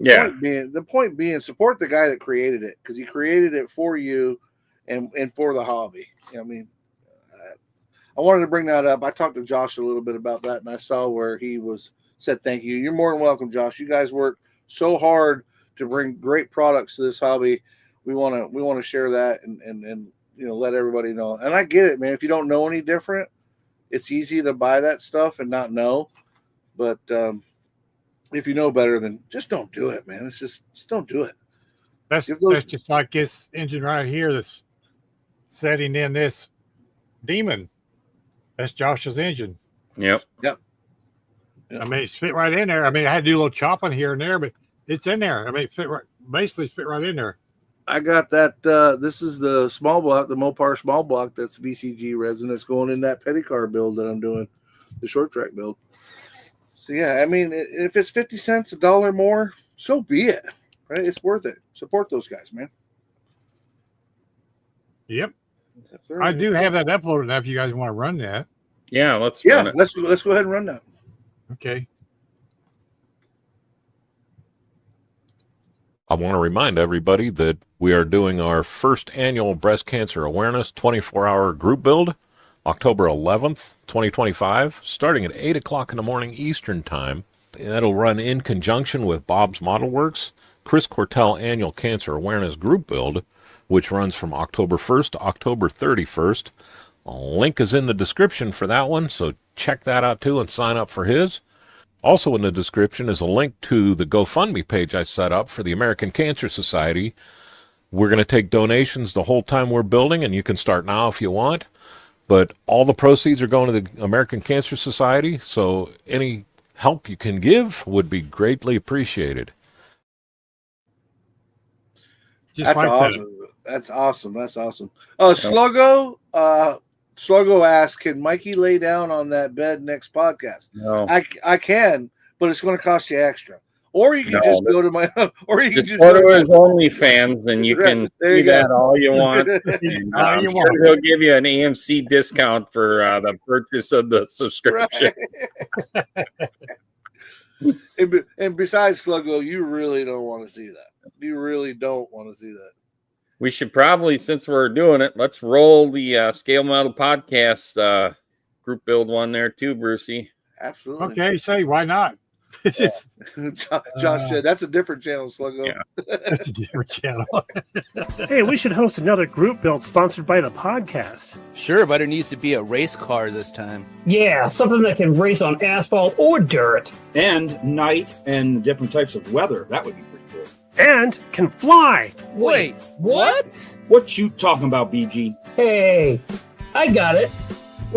[SPEAKER 1] the point being, support the guy that created it, because he created it for you and for the hobby. I mean, I wanted to bring that up. I talked to Josh a little bit about that, and I saw where he said thank you. You're more than welcome, Josh. You guys work so hard to bring great products to this hobby. We want to share that and let everybody know. And I get it, man. If you don't know any different, it's easy to buy that stuff and not know. But if you know better, then just don't do it, man. It's just don't do it.
[SPEAKER 2] That's just like this engine right here that's setting in this Demon. That's Josh's engine.
[SPEAKER 3] Yep.
[SPEAKER 2] I mean, it's fit right in there. I mean, I had to do a little chopping here and there, but it's in there. I mean, basically fit right in there.
[SPEAKER 1] I got that. This is the small block, the Mopar small block. That's VCG resin that's going in that petty car build that I'm doing, the short track build. So yeah, I mean, if it's 50 cents, $1 more, so be it. Right? It's worth it. Support those guys, man.
[SPEAKER 2] Yep. I do have that uploaded now if you guys want to run that.
[SPEAKER 3] Yeah, let's
[SPEAKER 1] go ahead and run that.
[SPEAKER 2] Okay.
[SPEAKER 4] I want to remind everybody that we are doing our first annual breast cancer awareness 24-hour group build, October 11th, 2025, starting at 8 o'clock in the morning Eastern Time. That'll run in conjunction with Bob's Model Works Chris Cortell Annual Cancer Awareness Group Build, which runs from October 1st to October 31st. A link is in the description for that one, so check that out too and sign up for his. Also in the description is a link to the GoFundMe page I set up for the American Cancer Society. We're going to take donations the whole time we're building, and you can start now if you want. But all the proceeds are going to the American Cancer Society, so any help you can give would be greatly appreciated.
[SPEAKER 1] That's awesome. That's awesome. Sluggo asked, can Mikey lay down on that bed next podcast?
[SPEAKER 3] No.
[SPEAKER 1] I can, but it's going to cost you extra. Or you can just go to my, or you can just
[SPEAKER 3] go to his OnlyFans and you can see that all you want. I'm sure he'll give you an AMC discount for the purchase of the subscription.
[SPEAKER 1] Right. and besides, Sluggo, you really don't want to see that. You really don't want to see that.
[SPEAKER 3] We should probably, since we're doing it, let's roll the Scale Model Podcast group build one there too, Brucey.
[SPEAKER 1] Absolutely.
[SPEAKER 2] Okay, say why not?
[SPEAKER 1] Yeah. Josh said that's a different channel, Sluggo.
[SPEAKER 2] Yeah. That's a different channel.
[SPEAKER 5] Hey, we should host another group build sponsored by the podcast.
[SPEAKER 6] Sure, but it needs to be a race car this time.
[SPEAKER 7] Yeah, something that can race on asphalt or dirt.
[SPEAKER 8] And night and different types of weather. That would be pretty cool.
[SPEAKER 5] And can fly.
[SPEAKER 6] Wait, what?
[SPEAKER 8] What you talking about, BG?
[SPEAKER 7] Hey, I got it.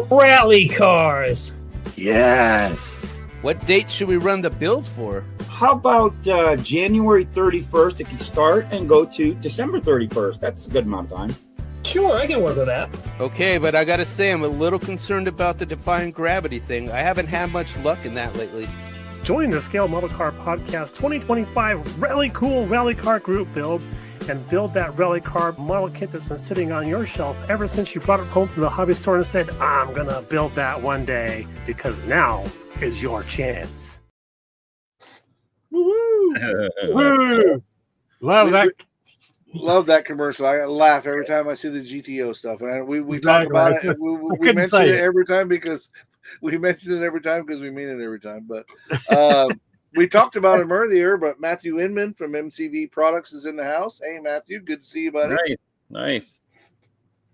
[SPEAKER 7] Rally cars.
[SPEAKER 5] Yes.
[SPEAKER 6] What date should we run the build for?
[SPEAKER 8] How about January 31st? It can start and go to December 31st. That's a good amount of time.
[SPEAKER 7] Sure, I can work with that.
[SPEAKER 6] Okay, but I gotta say, I'm a little concerned about the defying gravity thing. I haven't had much luck in that lately.
[SPEAKER 5] Join the Scale Model Car Podcast 2025 Rally Cool Rally Car Group Build and build that rally car model kit that's been sitting on your shelf ever since you brought it home from the hobby store and said, I'm gonna build that one day, because now is your chance.
[SPEAKER 2] Woo! Love
[SPEAKER 1] that commercial. I laugh every time I see the GTO stuff, and we talk about it. We mention it every time because we mention it every time because we mean it every time. But We talked about him earlier, but Matthew Inman from MCV Products is in the house. Hey, Matthew, good to see you, buddy.
[SPEAKER 3] Nice.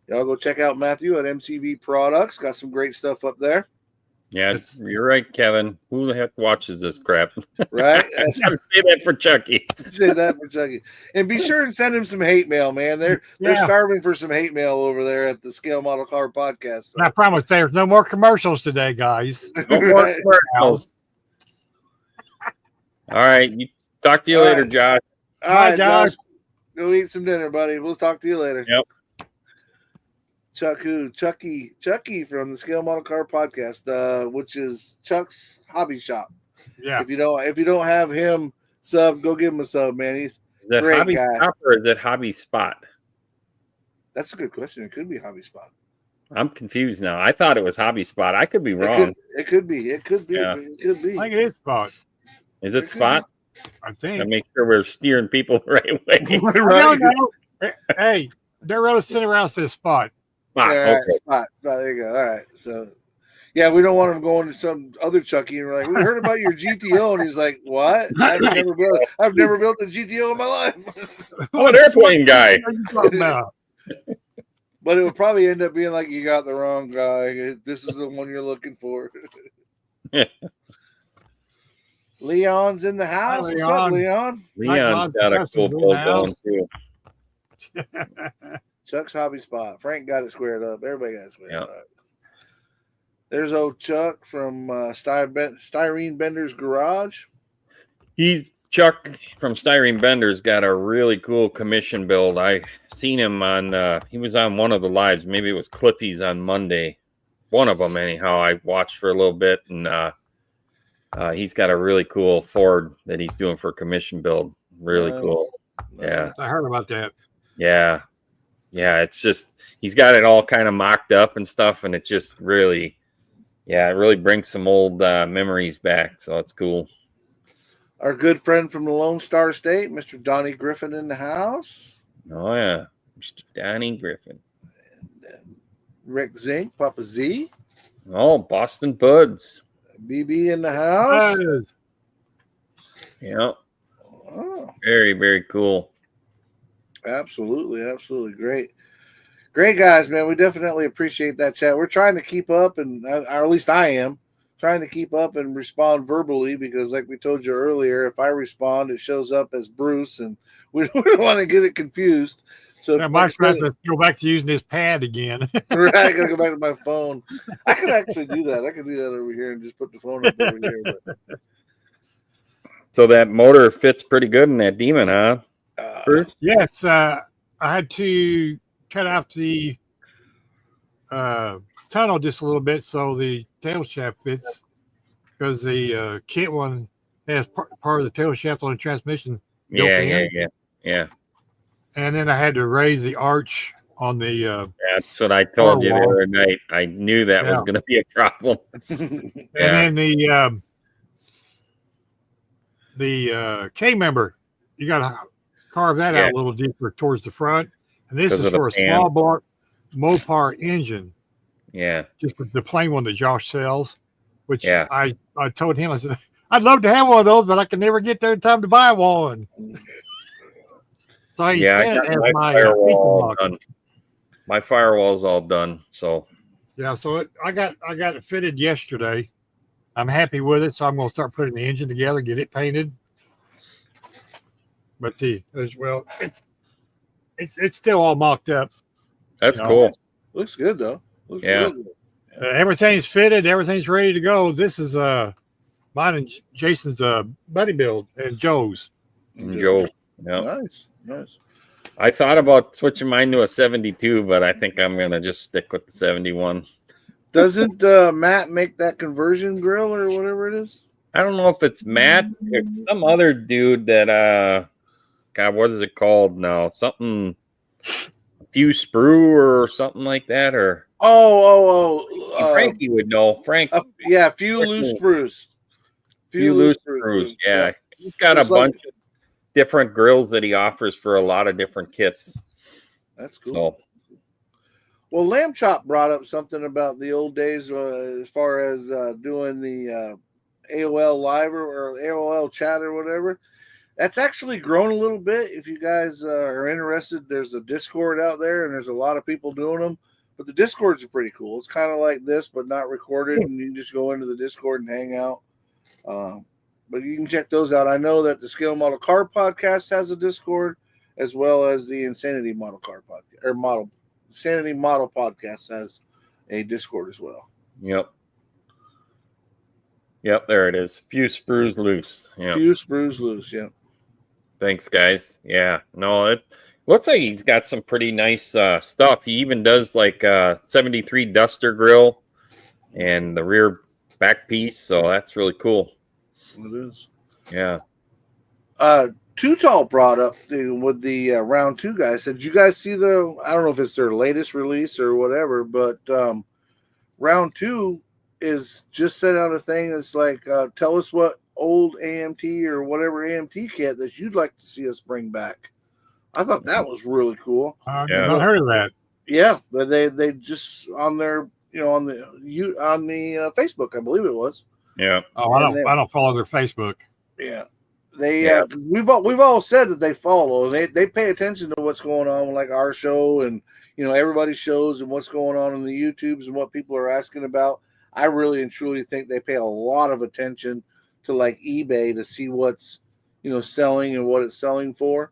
[SPEAKER 1] Y'all go check out Matthew at MCV Products. Got some great stuff up there.
[SPEAKER 3] Yeah, you're right, Kevin. Who the heck watches this crap?
[SPEAKER 1] Right?
[SPEAKER 3] I gotta say that for Chucky.
[SPEAKER 1] Say that for Chucky. And be sure and send him some hate mail, man. They're starving for some hate mail over there at the Scale Model Car Podcast. So.
[SPEAKER 2] I promise there's no more commercials today, guys.
[SPEAKER 3] No more commercials. All right. Talk to you later, Josh.
[SPEAKER 1] All right, Josh. Go eat some dinner, buddy. We'll talk to you later.
[SPEAKER 3] Yep.
[SPEAKER 1] Chucky from the Scale Model Car Podcast, which is Chuck's hobby shop.
[SPEAKER 2] Yeah.
[SPEAKER 1] If you don't have him sub, go give him a sub, man. He's a great
[SPEAKER 3] Hobby
[SPEAKER 1] guy.
[SPEAKER 3] Shop or is it Hobby Spot?
[SPEAKER 1] That's a good question. It could be Hobby Spot.
[SPEAKER 3] I'm confused now. I thought it was Hobby Spot. I could be wrong.
[SPEAKER 1] It could be. Yeah.
[SPEAKER 2] I think it is Spot.
[SPEAKER 3] Is it Spot?
[SPEAKER 2] I think.
[SPEAKER 3] To make sure we're steering people the right way.
[SPEAKER 1] Right.
[SPEAKER 2] No. Hey, they're really sitting around says Spot.
[SPEAKER 3] Spot.
[SPEAKER 1] Yeah,
[SPEAKER 3] Okay.
[SPEAKER 1] Spot. There you go. All right. So, yeah, we don't want him going to some other Chucky and we're like, we heard about your GTO, and he's like, what? I've never built a GTO in my life.
[SPEAKER 3] I'm an airplane guy.
[SPEAKER 1] But it would probably end up being like, you got the wrong guy. This is the one you're looking for. Leon's in the house.
[SPEAKER 2] Hi,
[SPEAKER 1] What's up, Leon?
[SPEAKER 3] Leon's got a cool build going too.
[SPEAKER 1] Chuck's hobby spot. Frank got it squared up. Everybody got it squared
[SPEAKER 3] Yep.
[SPEAKER 1] up. There's old Chuck from Styrene Bender's Garage.
[SPEAKER 3] Chuck from Styrene Bender's got a really cool commission build. I seen him on he was on one of the lives. Maybe it was Cliffy's on Monday. One of them anyhow. I watched for a little bit, and he's got a really cool Ford that he's doing for commission build. Really cool. Yeah.
[SPEAKER 2] I heard about that.
[SPEAKER 3] Yeah. It's just he's got it all kind of mocked up and stuff, and it just really, it really brings some old memories back. So it's cool.
[SPEAKER 1] Our good friend from the Lone Star State, Mr. Donnie Griffin, in the house.
[SPEAKER 3] Oh yeah, Mr. Donnie Griffin.
[SPEAKER 1] And Rick Zink, Papa Z.
[SPEAKER 3] Oh, Boston Buds.
[SPEAKER 1] BB in the house.
[SPEAKER 3] Yeah.
[SPEAKER 1] Oh.
[SPEAKER 3] Very, very cool.
[SPEAKER 1] Absolutely great guys, man. We definitely appreciate that chat. We're trying to keep up, and or at least I am trying to keep up and respond verbally, because like we told you earlier, if I respond it shows up as Bruce, and we don't want to get it confused. So
[SPEAKER 2] Mike's trying to go back to using his pad again.
[SPEAKER 1] Right, I gotta go back to my phone. I could actually do that. I could do that over here and just put the phone up over here. But.
[SPEAKER 3] So that motor fits pretty good in that Demon, huh? Bruce?
[SPEAKER 2] Yes, I had to cut out the tunnel just a little bit so the tail shaft fits, because the kit one has part of the tail shaft on the transmission.
[SPEAKER 3] Yeah.
[SPEAKER 2] And then I had to raise the arch on the.
[SPEAKER 3] That's what I told you the other night. I knew that was going to be a problem.
[SPEAKER 2] And then the K member, you got to carve that out a little deeper towards the front. And this is for a small bar Mopar engine.
[SPEAKER 3] Yeah. Just
[SPEAKER 2] the plain one that Josh sells, which I told him, I said, I'd love to have one of those, but I can never get there in time to buy one. So he sent it as my firewall
[SPEAKER 3] done. My firewall's all done. So
[SPEAKER 2] so I got it fitted yesterday. I'm happy with it, so I'm going to start putting the engine together, get it painted. But it's still all mocked up.
[SPEAKER 3] That's cool.
[SPEAKER 1] Looks good though. Looks really good.
[SPEAKER 2] Everything's fitted. Everything's ready to go. This is mine and Jason's buddy build and Joe's.
[SPEAKER 3] And Joe. Yeah.
[SPEAKER 1] Nice.
[SPEAKER 3] I thought about switching mine to a 72, but I think I'm gonna just stick with the 71.
[SPEAKER 1] Doesn't Matt make that conversion grill or whatever it is?
[SPEAKER 3] I don't know if it's Matt. It's some other dude that God, what is it called now? Something Few Sprue or something like that, or
[SPEAKER 1] Frankie
[SPEAKER 3] would know. Frank,
[SPEAKER 1] Few Loose Sprues.
[SPEAKER 3] Few Loose Sprues. Yeah, he's got a bunch of different grills that he offers for a lot of different kits.
[SPEAKER 1] That's cool. Well, Lamb Chop brought up something about the old days as far as doing the AOL Live or AOL Chat or whatever. That's actually grown a little bit. If you guys are interested, there's a Discord out there, and there's a lot of people doing them. But the Discords are pretty cool. It's kind of like this, but not recorded, and you can just go into the Discord and hang out. But you can check those out. I know that the Scale Model Car Podcast has a Discord, as well as the Insanity Model Car Podcast, or Insanity Model Podcast has a Discord as well.
[SPEAKER 3] Yep, there it is. Few screws loose. Yeah.
[SPEAKER 1] Few screws loose, yeah.
[SPEAKER 3] Thanks, guys. Yeah, no, it looks like he's got some pretty nice stuff. He even does like 73 Duster grill and the rear back piece, so that's really cool.
[SPEAKER 1] It is.
[SPEAKER 3] Yeah.
[SPEAKER 1] Too Tall brought up with the round 2 guys. Did you guys see I don't know if it's their latest release or whatever, but round 2 is just sent out a thing that's like, tell us what old AMT or whatever AMT kit that you'd like to see us bring back. I thought that was really cool.
[SPEAKER 2] I've not heard of that.
[SPEAKER 1] Yeah, but they just on their on the Facebook, I believe it was.
[SPEAKER 3] Yeah.
[SPEAKER 2] Oh, I don't follow their Facebook.
[SPEAKER 1] Yeah. We've all said that they follow. They pay attention to what's going on, like our show and everybody's shows and what's going on in the YouTubes and what people are asking about. I really and truly think they pay a lot of attention to like eBay to see what's selling and what it's selling for.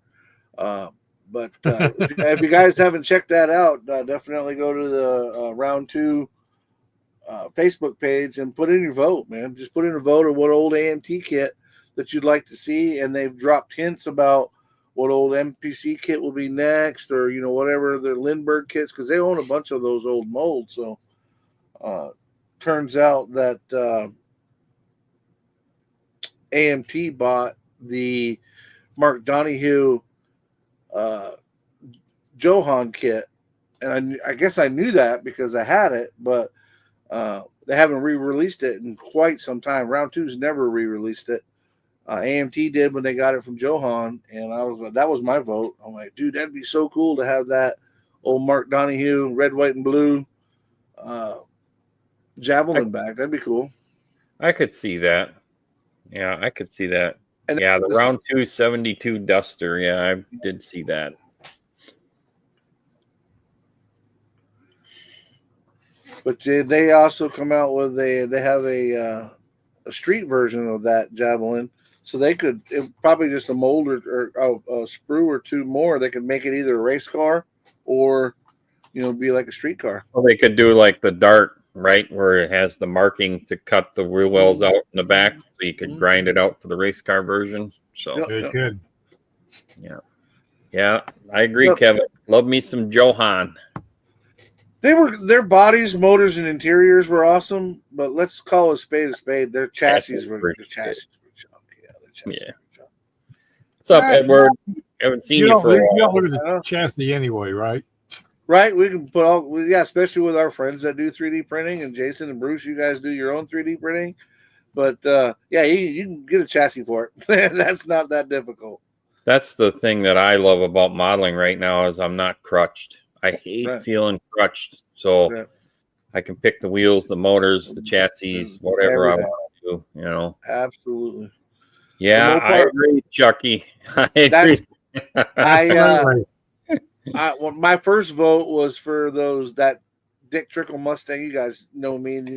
[SPEAKER 1] But if you guys haven't checked that out, definitely go to the round 2 Facebook page and put in your vote, man. Just put in a vote of what old AMT kit that you'd like to see, and they've dropped hints about what old MPC kit will be next, or whatever the Lindbergh kits, because they own a bunch of those old molds. So turns out that AMT bought the Mark Donahue Johan kit, and I guess I knew that because I had it, but they haven't re-released it in quite some time. Round 2's never re-released it. AMT did when they got it from Johan, and I was like, that was my vote. I'm like, dude, that'd be so cool to have that old Mark Donahue red, white, and blue Javelin back. That'd be cool.
[SPEAKER 3] I could see that. Yeah, I could see that. And the round 2 72 Duster. Yeah, I did see that.
[SPEAKER 1] But they also come out with they have a street version of that Javelin, so they could probably just a mold or a sprue or 2 more. They could make it either a race car or be like a street car.
[SPEAKER 3] Well, they could do like the Dart, right, where it has the marking to cut the wheel wells out in the back, so you could grind it out for the race car version. So
[SPEAKER 2] they could.
[SPEAKER 3] Yeah, I agree, Kevin. Love me some Johan.
[SPEAKER 1] Their bodies, motors, and interiors were awesome, but let's call a spade a spade. Their chassis were junk.
[SPEAKER 3] Yeah. What's up, Edward? Haven't seen you for a while.
[SPEAKER 2] You don't look at the chassis anyway, right?
[SPEAKER 1] Right, we can put especially with our friends that do 3D printing, and Jason and Bruce, you guys do your own 3D printing. But you can get a chassis for it. That's not that difficult.
[SPEAKER 3] That's the thing that I love about modeling right now is I'm not crutched. I hate feeling crutched, so I can pick the wheels, the motors, the chassis, whatever I want to do. Absolutely. Yeah, I agree, Chucky. I agree.
[SPEAKER 1] My first vote was for that Dick Trickle Mustang. You guys know me, and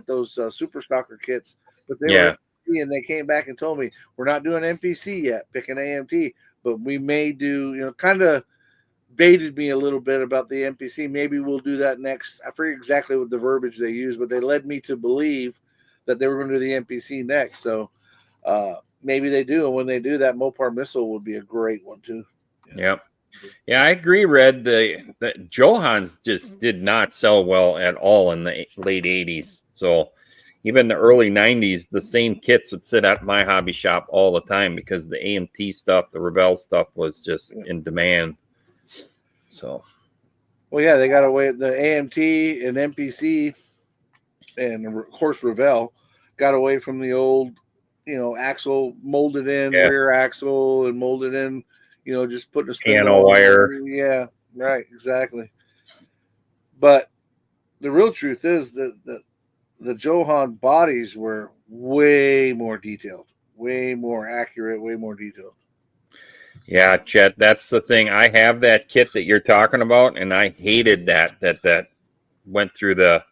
[SPEAKER 1] those Super Stalker kits. But they were and they came back and told me we're not doing NPC yet, picking AMT, but we may do. Kind of baited me a little bit about the NPC. Maybe we'll do that next. I forget exactly what the verbiage they used, but they led me to believe that they were going to do the NPC next. So maybe they do, and when they do, that Mopar missile would be a great one too.
[SPEAKER 3] Yep. Yeah, I agree, Red. The Johans just did not sell well at all in the late 80s. So even the early 90s, the same kits would sit at my hobby shop all the time because the AMT stuff, the Revell stuff was just in demand. So,
[SPEAKER 1] well, yeah, they got away. The AMT and MPC, and of course Revell, got away from the old, axle molded in, rear axle, and molded in, just putting a
[SPEAKER 3] piano wire.
[SPEAKER 1] Yeah, right, exactly. But the real truth is that the Johan bodies were way more detailed, way more accurate, way more detailed.
[SPEAKER 3] Yeah, Chet, that's the thing. I have that kit that you're talking about, and I hated that went through the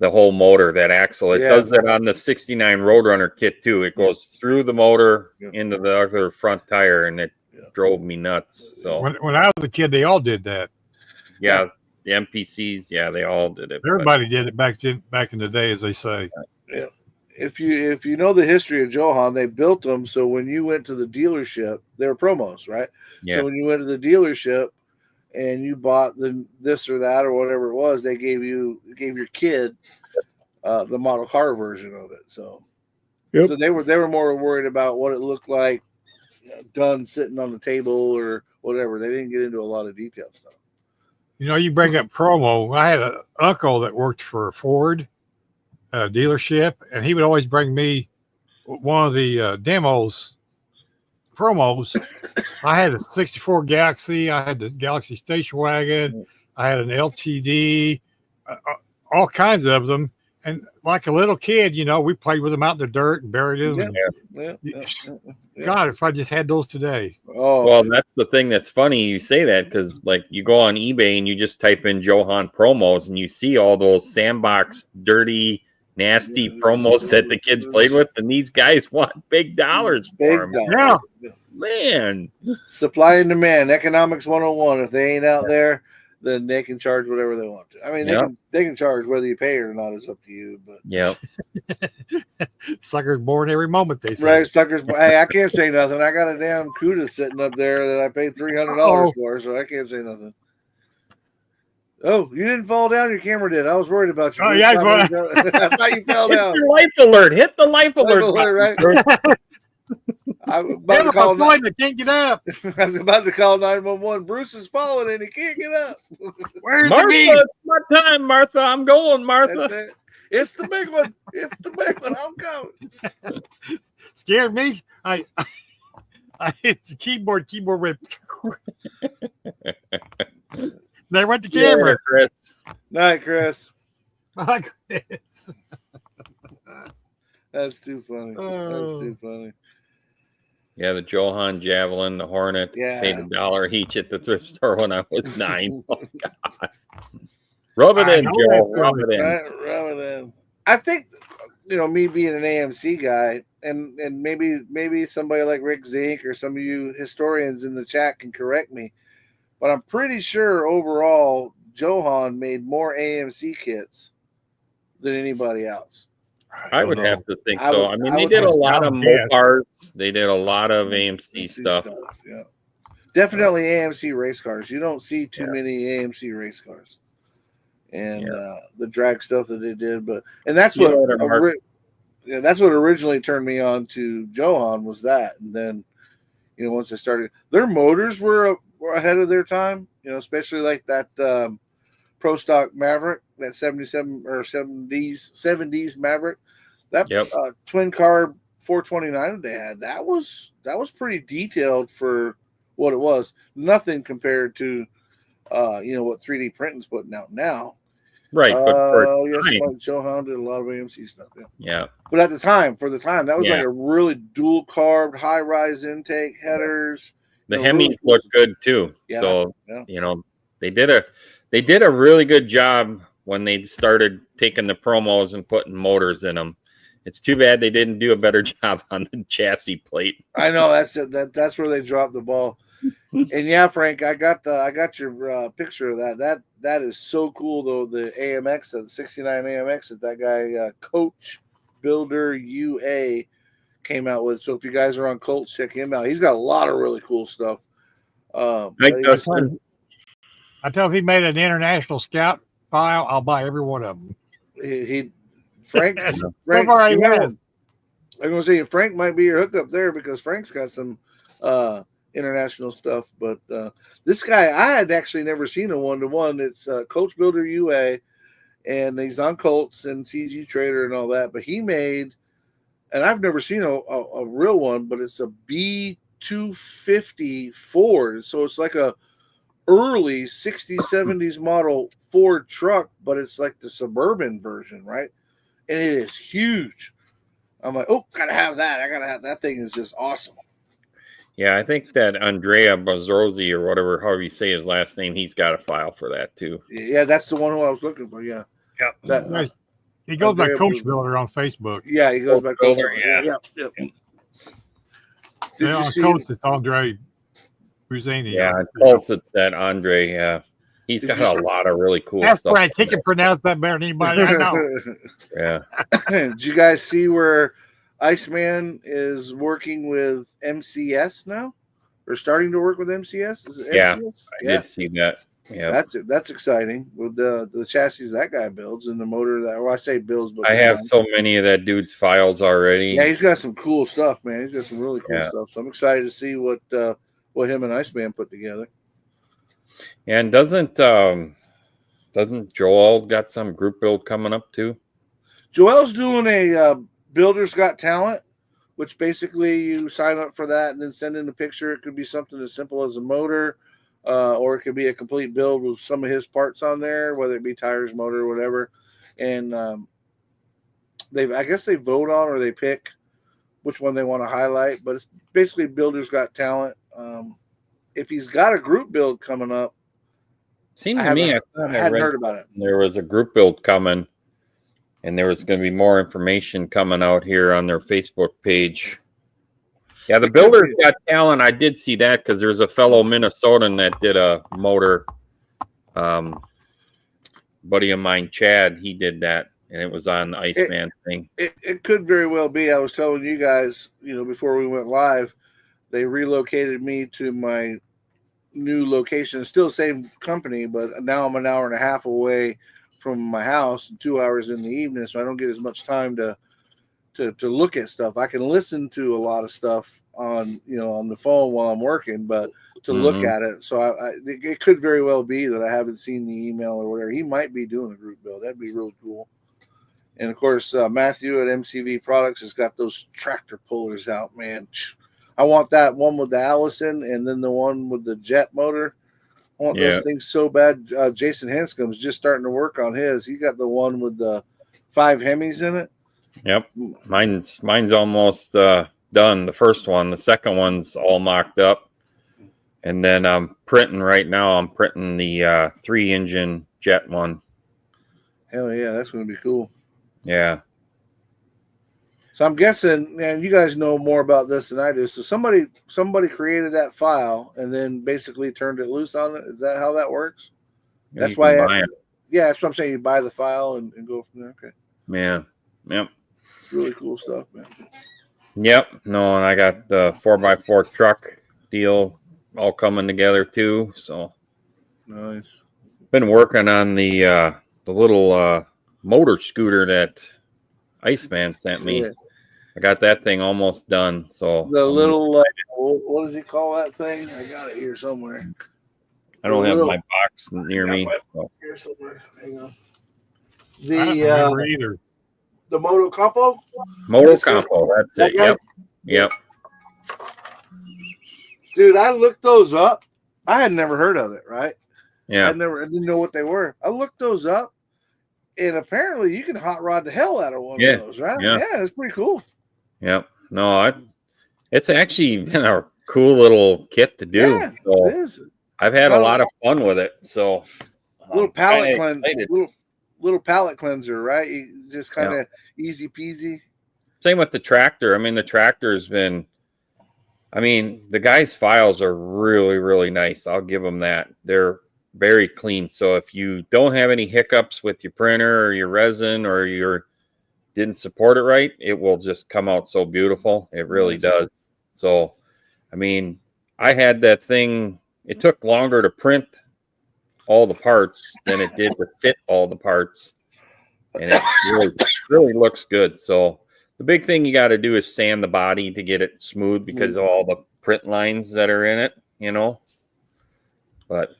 [SPEAKER 3] whole motor, that axle. It does that on the 69 Roadrunner kit too. It goes through the motor into the other front tire, and it drove me nuts. So
[SPEAKER 2] when I was a kid, they all did that.
[SPEAKER 3] Yeah, the MPCs, they all did it.
[SPEAKER 2] Everybody did it back in the day, as they say.
[SPEAKER 1] Yeah. If you know the history of Johan, they built them so when you went to the dealership, they were promos, right?
[SPEAKER 3] Yeah.
[SPEAKER 1] So when you went to the dealership and you bought this or that or whatever it was, they gave your kid the model car version of it. So, so they were more worried about what it looked like done sitting on the table or whatever. They didn't get into a lot of detail stuff.
[SPEAKER 2] You know, you bring up promo. I had an uncle that worked for Ford dealership, and he would always bring me one of the promos. I had a 64 Galaxy. I had the Galaxy station wagon. I had an LTD, all kinds of them. And like a little kid, you know, we played with them out in the dirt and buried them. God, if I just had those today.
[SPEAKER 1] Oh,
[SPEAKER 3] well, that's the thing that's funny you say that, because like you go on eBay and you just type in Johan promos and you see all those sandbox, dirty, nasty promos that the kids played with, and these guys want big dollars for them.
[SPEAKER 2] Yeah,
[SPEAKER 3] man.
[SPEAKER 1] Supply and demand, economics 101. If they ain't out there, then they can charge whatever they want to. I mean, they can charge whether you pay or not. It's up to you. But
[SPEAKER 2] suckers born every moment, they say.
[SPEAKER 1] Right, suckers. Hey, I can't say nothing. I got a damn CUDA sitting up there that I paid $300 for, so I can't say nothing. Oh, you didn't fall down. Your camera did. I was worried about you.
[SPEAKER 2] Oh, yeah,
[SPEAKER 1] I thought you fell down.
[SPEAKER 3] Hit the life alert. Hit the life alert.
[SPEAKER 1] Right? I'm about to call.
[SPEAKER 2] I can't get up.
[SPEAKER 1] I was about to call 911. Bruce is falling and he can't get up.
[SPEAKER 2] Where's
[SPEAKER 3] Martha?
[SPEAKER 2] the
[SPEAKER 3] It's my time, Martha. I'm going, Martha.
[SPEAKER 1] It's the big one. It's the big one. I'm coming.
[SPEAKER 2] Scared me. I hit the keyboard. Keyboard went. There went the camera.
[SPEAKER 3] Yeah, Chris.
[SPEAKER 1] Night, Chris.
[SPEAKER 2] Bye, Chris.
[SPEAKER 1] That's too funny. That's too funny.
[SPEAKER 3] Yeah, the Johan Javelin, the Hornet, paid $1 each at the thrift store when I was 9. Oh, God. Rub it in, Joe. Rub it in.
[SPEAKER 1] Rub it in. I think, you know, me being an AMC guy, and maybe somebody like Rick Zink or some of you historians in the chat can correct me, but I'm pretty sure overall Johan made more AMC kits than anybody else.
[SPEAKER 3] I would have to think so. I mean, they did a lot of Mopars. They did a lot of AMC stuff.
[SPEAKER 1] Yeah, definitely AMC race cars. You don't see too many AMC race cars, and the drag stuff that they did. And that's what that's what originally turned me on to Johan, was that. And then, you know, once I started, their motors were ahead of their time. You know, especially like that Pro Stock Maverick, that 77 or 70s Maverick, that twin carb 429 that they had, that was pretty detailed for what it was. Nothing compared to you know, what 3D printing's putting out now.
[SPEAKER 3] Right. But
[SPEAKER 1] yes, Johan did a lot of AMC stuff.
[SPEAKER 3] Yeah.
[SPEAKER 1] But at the time, that was like a really dual carb, high rise intake headers.
[SPEAKER 3] The Hemis look good too. Yeah. So you know, they did a really good job when they started taking the promos and putting motors in them. It's too bad they didn't do a better job on the chassis plate.
[SPEAKER 1] I know, that's it. That's where they dropped the ball. And yeah, Frank, I got your picture of that. That is so cool though. The AMX, the 69 AMX that guy Coach Builder UA came out with. So if you guys are on Colts, check him out. He's got a lot of really cool stuff.
[SPEAKER 2] I tell him he made an international scout file, I'll buy every one of them.
[SPEAKER 1] Frank, I'm gonna say Frank might be your hookup there, because Frank's got some international stuff. But this guy, I had actually never seen a 1-to-1. It's Coach Builder UA, and he's on Colts and CG Trader and all that. But he made, and I've never seen a real one, but it's a B250 Ford. So it's like a early 60s, 70s model Ford truck, but it's like the Suburban version, right? And it is huge. I'm like, oh, gotta have that. I gotta have that thing. Is just awesome.
[SPEAKER 3] Yeah, I think that Andrea Bazzozzi or whatever, however you say his last name, he's got a file for that too.
[SPEAKER 1] Yeah, that's the one who I was looking for. Yeah.
[SPEAKER 3] Yep.
[SPEAKER 1] That,
[SPEAKER 2] he goes by
[SPEAKER 1] Andrea
[SPEAKER 2] Coach Builder on Facebook.
[SPEAKER 1] Yeah, he goes by Coach Builder.
[SPEAKER 3] Yeah.
[SPEAKER 1] Yep.
[SPEAKER 2] Did you see Coach? It's Andre Buzzini.
[SPEAKER 3] Yeah, Colts. It's that Andre. Yeah, he's got a lot of really cool
[SPEAKER 2] That's
[SPEAKER 3] stuff.
[SPEAKER 2] right. He can pronounce that better than anybody I know.
[SPEAKER 3] Yeah.
[SPEAKER 1] Did you guys see where Iceman is working with MCS now? Or starting to work with MCS? Is it MCS?
[SPEAKER 3] I did see that. Yeah,
[SPEAKER 1] that's exciting with the chassis that guy builds and the motor that. Well, I say builds, but
[SPEAKER 3] I have so many of that dude's files already.
[SPEAKER 1] Yeah, he's got some cool stuff, man. He's got some really cool stuff. So I'm excited to see what him and Iceman put together.
[SPEAKER 3] And doesn't Joel got some group build coming up too?
[SPEAKER 1] Joel's doing a Builders Got Talent, which basically you sign up for that and then send in a picture. It could be something as simple as a motor, or it could be a complete build with some of his parts on there, whether it be tires, motor, whatever. And I guess they vote on or they pick which one they want to highlight. But it's basically Builders Got Talent. If he's got a group build coming up,
[SPEAKER 3] seemed to me I
[SPEAKER 1] hadn't heard about it.
[SPEAKER 3] There was a group build coming, and there was going to be more information coming out here on their Facebook page. Yeah, the Builders Got Talent. I did see that because there's a fellow Minnesotan that did a motor. Buddy of mine, Chad, he did that, and it was on the Iceman thing.
[SPEAKER 1] It could very well be. I was telling you guys, before we went live, they relocated me to my new location. Still the same company, but now I'm an hour and a half away from my house, 2 hours in the evening, so I don't get as much time to look at stuff. I can listen to a lot of stuff on the phone while I'm working, but to look at it. So it could very well be that I haven't seen the email or whatever. He might be doing a group build. That'd be really cool. And of course, Matthew at MCV Products has got those tractor pullers out, man. I want that one with the Allison and then the one with the jet motor. I want those things so bad. Jason Hanscom's just starting to work on his. He got the one with the 5 Hemis in it.
[SPEAKER 3] Yep, mine's almost done. The first one, the second one's all mocked up, and then I'm printing right now. I'm printing the 3-engine jet one.
[SPEAKER 1] Hell yeah, that's going to be cool.
[SPEAKER 3] Yeah.
[SPEAKER 1] So I'm guessing, man, you guys know more about this than I do. So somebody created that file and then basically turned it loose on it. Is that how that works? That's why. That's what I'm saying. You buy the file and go from there. Okay.
[SPEAKER 3] Yeah. Yep.
[SPEAKER 1] Really cool stuff, man.
[SPEAKER 3] Yep. No, and I got the 4x4 truck deal all coming together too. So
[SPEAKER 1] nice.
[SPEAKER 3] Been working on the little motor scooter that Iceman sent me. Yeah. I got that thing almost done. So
[SPEAKER 1] the little what does he call that thing? I got it here somewhere.
[SPEAKER 3] I don't have my box near me.
[SPEAKER 1] Here somewhere. Hang on.
[SPEAKER 2] Either.
[SPEAKER 1] The Moto Campo?
[SPEAKER 3] Moto Campo, that's it. Yep.
[SPEAKER 1] Dude, I looked those up. I had never heard of it, right?
[SPEAKER 3] Yeah.
[SPEAKER 1] I didn't know what they were. I looked those up, and apparently you can hot rod the hell out of one of those, right? Yeah, it's pretty cool.
[SPEAKER 3] Yep. No, it's actually been a cool little kit to do.
[SPEAKER 1] Yeah,
[SPEAKER 3] so
[SPEAKER 1] it is.
[SPEAKER 3] I've had a lot of fun with it. So
[SPEAKER 1] little palate cleanser, little palate cleanser, right? You just kind of easy peasy.
[SPEAKER 3] Same with the tractor. I mean, the tractor's been. I mean, the guy's files are really, really nice. I'll give them that. They're very clean. So if you don't have any hiccups with your printer or your resin or your didn't support it right, it will just come out so beautiful. It really does. So, I mean, I had that thing. It took longer to print all the parts than it did to fit all the parts. And it really looks good. So the big thing you got to do is sand the body to get it smooth because of all the print lines that are in it, but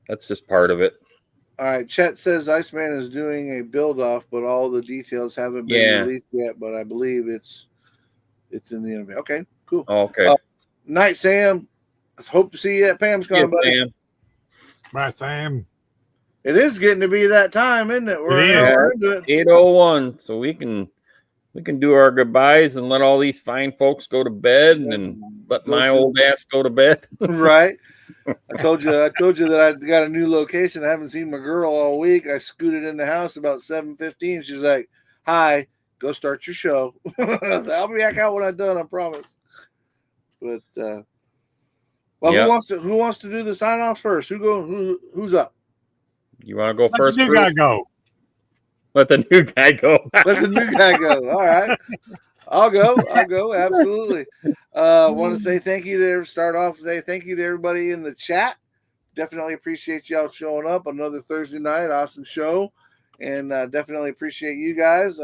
[SPEAKER 3] that's just part of it.
[SPEAKER 1] All right. Chet says Iceman is doing a build off, but all the details haven't been released yet, but I believe it's in the interview. Okay, cool.
[SPEAKER 3] Okay.
[SPEAKER 1] Night, Sam. Let's hope to see you at Pam's Con, buddy.
[SPEAKER 3] Sam.
[SPEAKER 2] Bye, Sam.
[SPEAKER 1] It is getting to be that time, isn't it? We're into it.
[SPEAKER 3] 8:01, so we can we can do our goodbyes and let all these fine folks go to bed and let my old ass go to bed.
[SPEAKER 1] Right. I told you that I got a new location. I haven't seen my girl all week. I scooted in the house about 7:15. She's like, "Hi, go start your show." I was like, "I'll be back out when I'm done, I promise." But who wants to do the sign offs first? Who's up?
[SPEAKER 3] You want to go first?
[SPEAKER 2] Let the new guy go.
[SPEAKER 3] Let the new guy go.
[SPEAKER 1] Let the new guy go. All right. I'll go. Absolutely. Want to say thank you to everybody in the chat. Definitely appreciate y'all showing up. Another Thursday night, awesome show, and definitely appreciate you guys.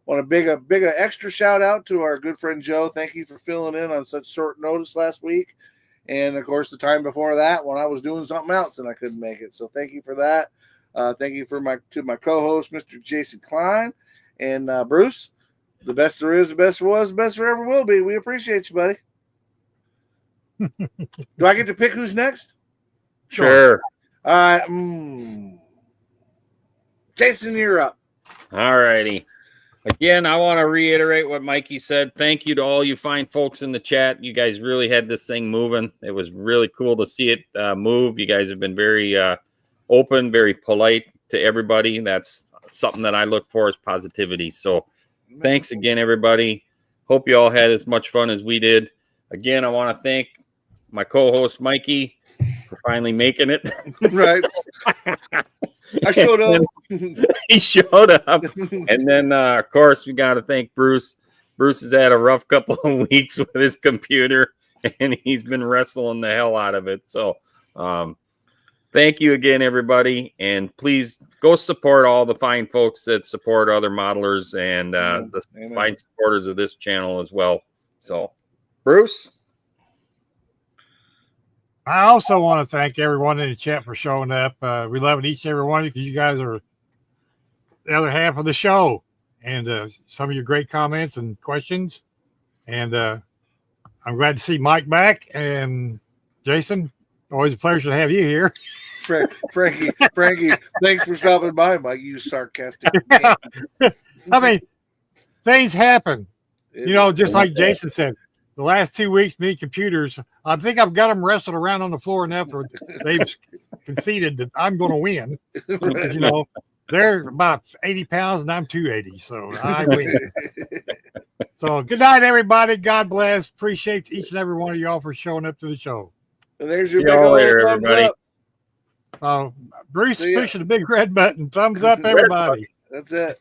[SPEAKER 1] Want a big extra shout out to our good friend Joe. Thank you for filling in on such short notice last week, and of course the time before that when I was doing something else and I couldn't make it. So thank you for that. Thank you to my co-host, Mr. Jason Klein, and Bruce. The best there is, the best there was, the best there ever will be. We appreciate you, buddy. Do I get to pick who's next?
[SPEAKER 3] Sure.
[SPEAKER 1] All right. Jason, you're up.
[SPEAKER 3] All righty. Again, I want to reiterate what Mikey said. Thank you to all you fine folks in the chat. You guys really had this thing moving. It was really cool to see it move. You guys have been very open, very polite to everybody. That's something that I look for is positivity. So thanks again, everybody. Hope you all had as much fun as we did. Again, I want to thank my co-host, Mikey, for finally making it.
[SPEAKER 1] Right. I showed up.
[SPEAKER 3] He showed up. And then, of course, we got to thank Bruce. Bruce has had a rough couple of weeks with his computer, and he's been wrestling the hell out of it. So thank you again, everybody. And please go support all the fine folks that support other modelers and the fine supporters of this channel as well. So, Bruce?
[SPEAKER 2] I also want to thank everyone in the chat for showing up. We love each and every one of you because you guys are the other half of the show. And some of your great comments and questions. And I'm glad to see Mike back. And Jason, always a pleasure to have you here.
[SPEAKER 1] Frankie, thanks for stopping by, Mike. You sarcastic man.
[SPEAKER 2] I mean, things happen. Just like Jason said, the last 2 weeks, me computers, I think I've got them wrestled around on the floor enough where they've conceded that I'm going to win. Because, they're about 80 pounds and I'm 280, so I win. So good night, everybody. God bless. Appreciate each and every one of y'all for showing up to the show.
[SPEAKER 1] And there's your big old thumbs up.
[SPEAKER 2] Bruce pushing the big red button. Thumbs up, everybody.
[SPEAKER 1] That's it.